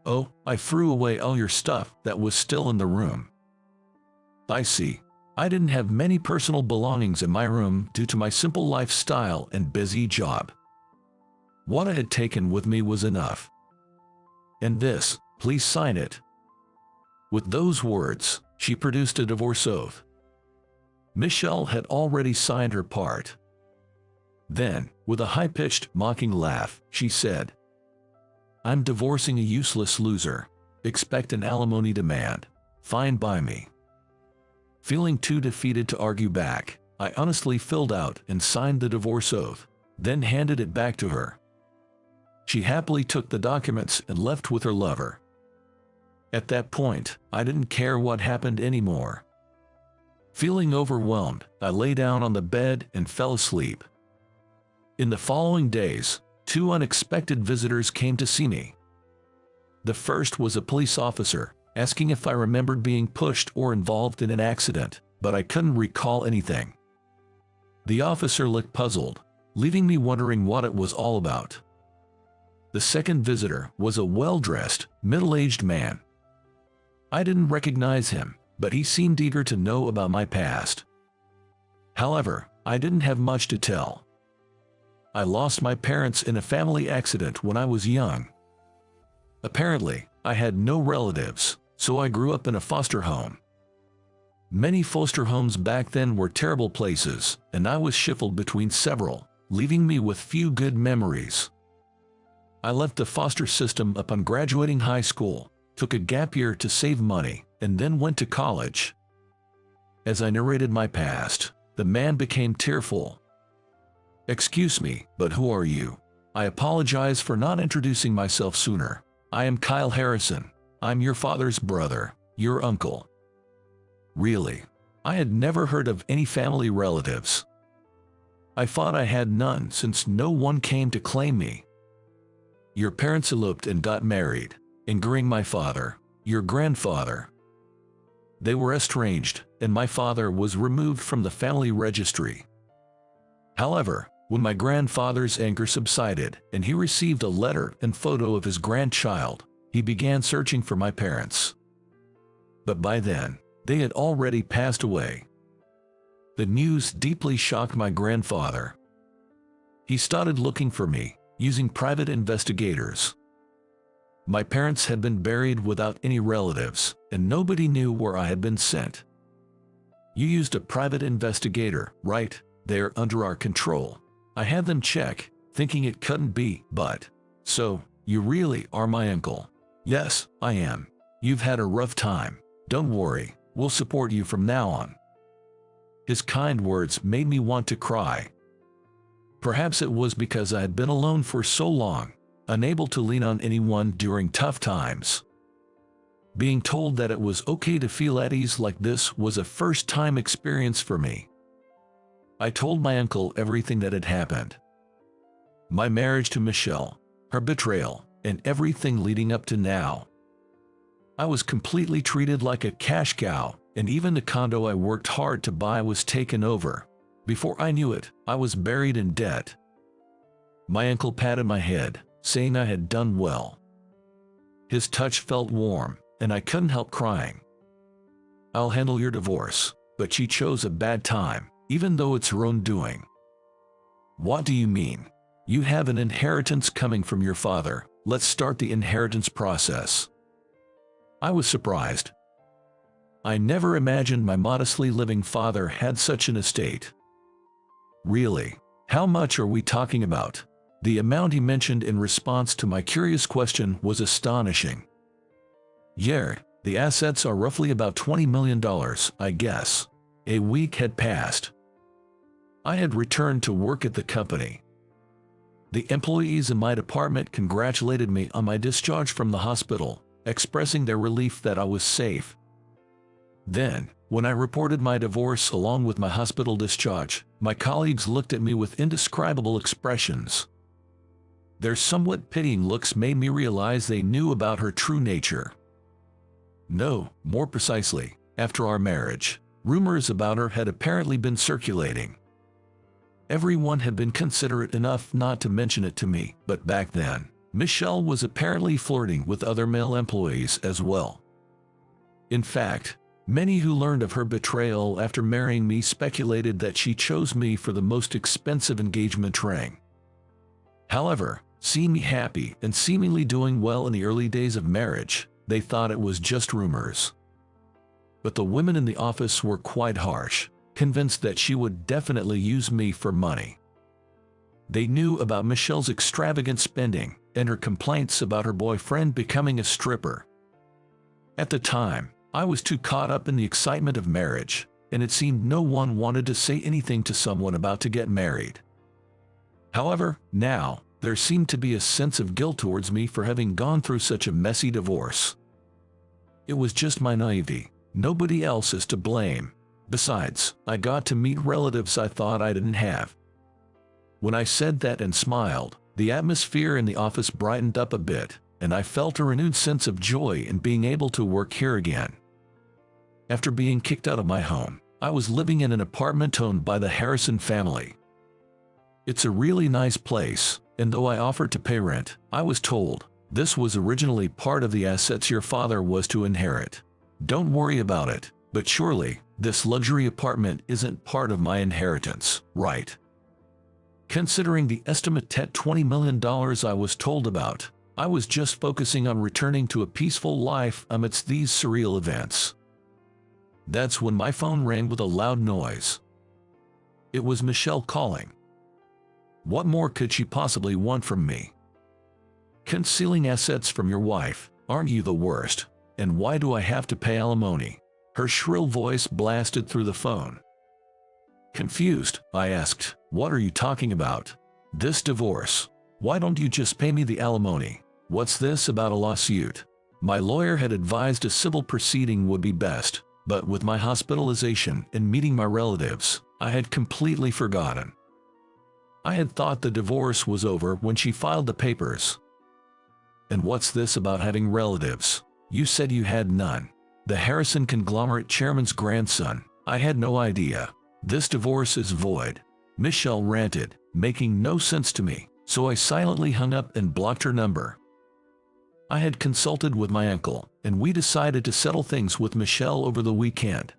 Oh, I threw away all your stuff that was still in the room. I see. I didn't have many personal belongings in my room due to my simple lifestyle and busy job. What I had taken with me was enough. And this, please sign it. With those words, she produced a divorce oath. Michelle had already signed her part. Then, with a high-pitched, mocking laugh, she said, I'm divorcing a useless loser. Expect an alimony demand. Fine by me. Feeling too defeated to argue back, I honestly filled out and signed the divorce oath, then handed it back to her. She happily took the documents and left with her lover. At that point, I didn't care what happened anymore. Feeling overwhelmed, I lay down on the bed and fell asleep. In the following days, 2 unexpected visitors came to see me. The first was a police officer, asking if I remembered being pushed or involved in an accident, but I couldn't recall anything. The officer looked puzzled, leaving me wondering what it was all about. The second visitor was a well-dressed, middle-aged man. I didn't recognize him, but he seemed eager to know about my past. However, I didn't have much to tell. I lost my parents in a family accident when I was young. Apparently, I had no relatives, so I grew up in a foster home. Many foster homes back then were terrible places, and I was shuffled between several, leaving me with few good memories. I left the foster system upon graduating high school, took a gap year to save money, and then went to college. As I narrated my past, the man became tearful. Excuse me, but who are you? I apologize for not introducing myself sooner. I am Kyle Harrison. I'm your father's brother, your uncle. Really? I had never heard of any family relatives. I thought I had none since no one came to claim me. Your parents eloped and got married, injuring my father, your grandfather. They were estranged, and my father was removed from the family registry. However, when my grandfather's anger subsided and he received a letter and photo of his grandchild, he began searching for my parents. But by then, they had already passed away. The news deeply shocked my grandfather. He started looking for me, using private investigators. My parents had been buried without any relatives, and nobody knew where I had been sent. You used a private investigator, right? They're under our control. I had them check, thinking it couldn't be, but... So, you really are my uncle? Yes, I am. You've had a rough time. Don't worry, we'll support you from now on. His kind words made me want to cry. Perhaps it was because I had been alone for so long, unable to lean on anyone during tough times. Being told that it was okay to feel at ease like this was a first-time experience for me. I told my uncle everything that had happened. My marriage to Michelle, her betrayal, and everything leading up to now. I was completely treated like a cash cow, and even the condo I worked hard to buy was taken over. Before I knew it, I was buried in debt. My uncle patted my head, saying I had done well. His touch felt warm, and I couldn't help crying. I'll handle your divorce, but she chose a bad time, even though it's her own doing. What do you mean? You have an inheritance coming from your father. Let's start the inheritance process. I was surprised. I never imagined my modestly living father had such an estate. Really? How much are we talking about? The amount he mentioned in response to my curious question was astonishing. Yeah, The assets are roughly about $20 million, I guess. A week had passed. I had returned to work at the company. The employees in my department congratulated me on my discharge from the hospital, expressing their relief that I was safe. Then, when I reported my divorce along with my hospital discharge, my colleagues looked at me with indescribable expressions. Their somewhat pitying looks made me realize they knew about her true nature. No, more precisely, after our marriage, rumors about her had apparently been circulating. Everyone had been considerate enough not to mention it to me, but back then, Michelle was apparently flirting with other male employees as well. In fact, many who learned of her betrayal after marrying me speculated that she chose me for the most expensive engagement ring. However, seeing me happy and seemingly doing well in the early days of marriage, they thought it was just rumors. But the women in the office were quite harsh, convinced that she would definitely use me for money. They knew about Michelle's extravagant spending and her complaints about her boyfriend becoming a stripper. At the time, I was too caught up in the excitement of marriage, and it seemed no one wanted to say anything to someone about to get married. However, now, there seemed to be a sense of guilt towards me for having gone through such a messy divorce. It was just my naivety. Nobody else is to blame. Besides, I got to meet relatives I thought I didn't have. When I said that and smiled, the atmosphere in the office brightened up a bit, and I felt a renewed sense of joy in being able to work here again. After being kicked out of my home, I was living in an apartment owned by the Harrison family. It's a really nice place, and though I offered to pay rent, I was told, this was originally part of the assets your father was to inherit. Don't worry about it, but surely, this luxury apartment isn't part of my inheritance, right? Considering the estimate at $20 million I was told about, I was just focusing on returning to a peaceful life amidst these surreal events. That's when my phone rang with a loud noise. It was Michelle calling. What more could she possibly want from me? Concealing assets from your wife, aren't you the worst? And why do I have to pay alimony? Her shrill voice blasted through the phone. Confused, I asked, what are you talking about? This divorce. Why don't you just pay me the alimony? What's this about a lawsuit? My lawyer had advised a civil proceeding would be best, but with my hospitalization and meeting my relatives, I had completely forgotten. I had thought the divorce was over when she filed the papers. And what's this about having relatives? You said you had none. The Harrison conglomerate chairman's grandson. I had no idea. This divorce is void. Michelle ranted, making no sense to me, so I silently hung up and blocked her number. I had consulted with my uncle, and we decided to settle things with Michelle over the weekend.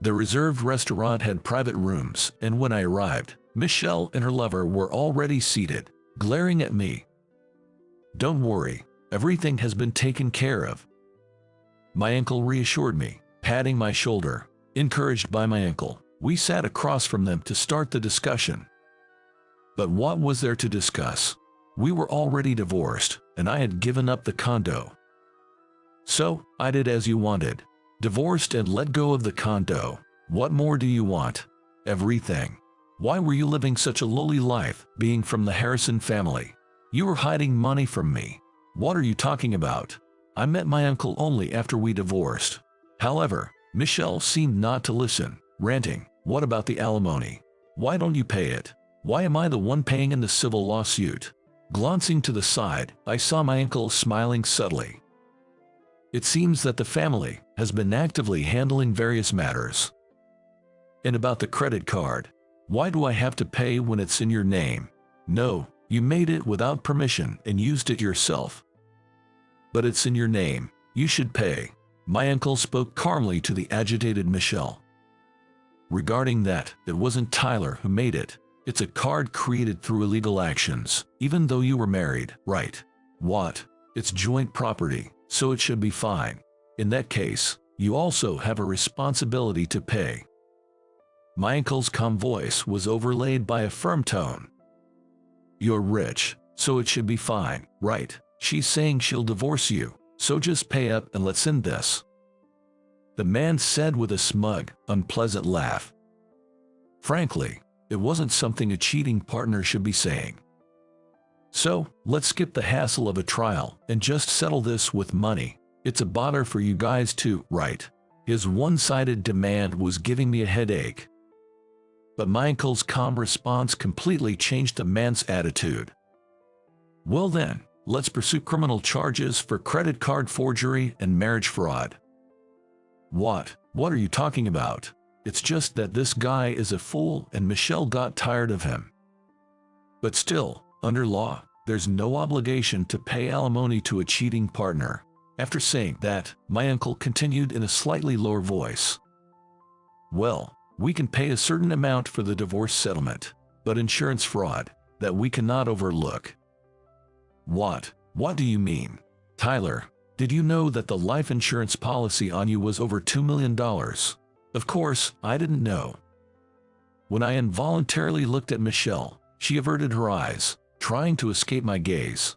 The reserved restaurant had private rooms, and when I arrived, Michelle and her lover were already seated, glaring at me. Don't worry, everything has been taken care of. My uncle reassured me, patting my shoulder. Encouraged by my uncle, we sat across from them to start the discussion. But what was there to discuss? We were already divorced, and I had given up the condo. So, I did as you wanted. Divorced and let go of the condo. What more do you want? Everything. Why were you living such a lowly life, being from the Harrison family? You were hiding money from me. What are you talking about? I met my uncle only after we divorced. However, Michelle seemed not to listen, ranting, what about the alimony? Why don't you pay it? Why am I the one paying in the civil lawsuit? Glancing to the side, I saw my uncle smiling subtly. It seems that the family has been actively handling various matters. And about the credit card, why do I have to pay when it's in your name? No, you made it without permission and used it yourself. But it's in your name, you should pay. My uncle spoke calmly to the agitated Michelle. Regarding that, it wasn't Tyler who made it. It's a card created through illegal actions, even though you were married, right? What? It's joint property, so it should be fine. In that case, you also have a responsibility to pay. My uncle's calm voice was overlaid by a firm tone. You're rich, so it should be fine, right? She's saying she'll divorce you. so just pay up and let's end this," the man said with a smug, unpleasant laugh. Frankly, it wasn't something a cheating partner should be saying. "So, let's skip the hassle of a trial and just settle this with money. It's a bother for you guys too, right?" His one-sided demand was giving me a headache. But my uncle's calm response completely changed the man's attitude. "Well then, let's pursue criminal charges for credit card forgery and marriage fraud." What are you talking about? It's just that this guy is a fool and Michelle got tired of him. But still, under law, there's no obligation to pay alimony to a cheating partner. After saying that, my uncle continued in a slightly lower voice. "Well, we can pay a certain amount for the divorce settlement, but insurance fraud, that we cannot overlook." What do you mean? Tyler, did you know that the life insurance policy on you was over $2 million? Of course, I didn't know. When I involuntarily looked at Michelle, she averted her eyes, trying to escape my gaze.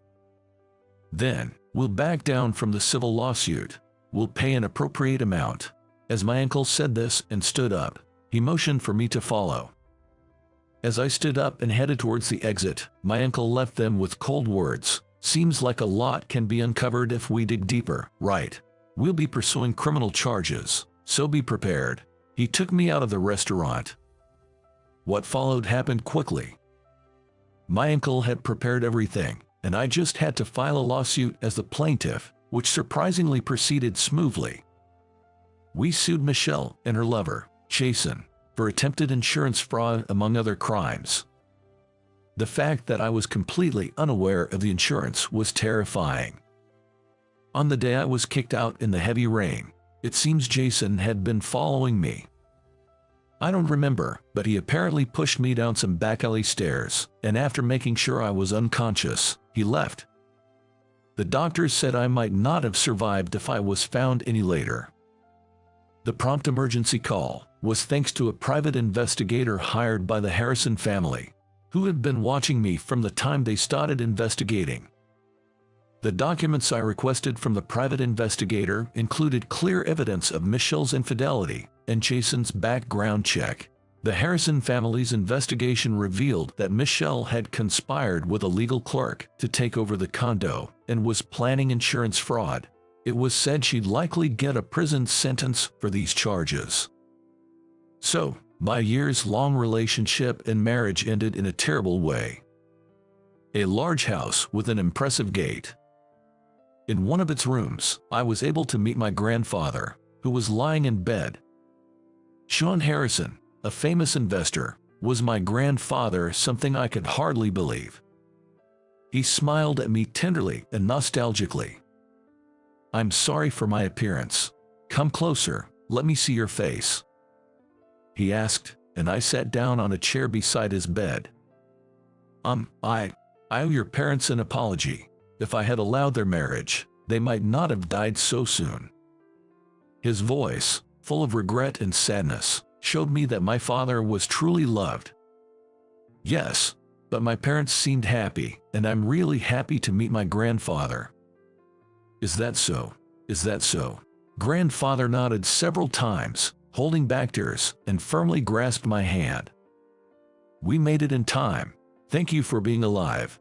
"Then, we'll back down from the civil lawsuit. We'll pay an appropriate amount." As my uncle said this and stood up, he motioned for me to follow. As I stood up and headed towards the exit, my uncle left them with cold words. "Seems like a lot can be uncovered if we dig deeper, right? We'll be pursuing criminal charges, so be prepared." He took me out of the restaurant. What followed happened quickly. My uncle had prepared everything, and I just had to file a lawsuit as the plaintiff, which surprisingly proceeded smoothly. We sued Michelle and her lover, Jason, for attempted insurance fraud among other crimes. The fact that I was completely unaware of the insurance was terrifying. On the day I was kicked out in the heavy rain, it seems Jason had been following me. I don't remember, but he apparently pushed me down some back alley stairs, and after making sure I was unconscious, he left. The doctors said I might not have survived if I was found any later. The prompt emergency call was thanks to a private investigator hired by the Harrison family, who had been watching me from the time they started investigating. The documents I requested from the private investigator included clear evidence of Michelle's infidelity and Jason's background check. The Harrison family's investigation revealed that Michelle had conspired with a legal clerk to take over the condo and was planning insurance fraud. It was said she'd likely get a prison sentence for these charges. So, my years-long relationship and marriage ended in a terrible way. A large house with an impressive gate. In one of its rooms, I was able to meet my grandfather, who was lying in bed. Sean Harrison, a famous investor, was my grandfather, something I could hardly believe. He smiled at me tenderly and nostalgically. "I'm sorry for my appearance. Come closer, let me see your face," he asked, and I sat down on a chair beside his bed. I owe your parents an apology. If I had allowed their marriage, they might not have died so soon." His voice, full of regret and sadness, showed me that my father was truly loved. "Yes, but my parents seemed happy, and I'm really happy to meet my grandfather." Is that so? Is that so?" Grandfather nodded several times, holding back tears, and firmly grasped my hand. "We made it in time. Thank you for being alive."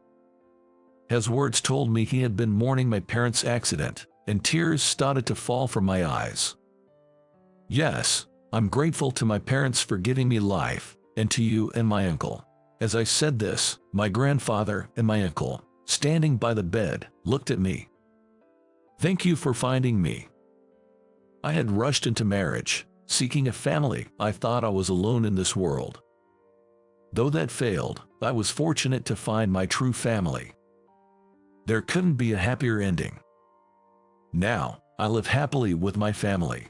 His words told me he had been mourning my parents' accident, and tears started to fall from my eyes. "Yes, I'm grateful to my parents for giving me life, and to you and my uncle." As I said this, my grandfather and my uncle, standing by the bed, looked at me. "Thank you for finding me." I had rushed into marriage, seeking a family. I thought I was alone in this world. Though that failed, I was fortunate to find my true family. There couldn't be a happier ending. Now, I live happily with my family.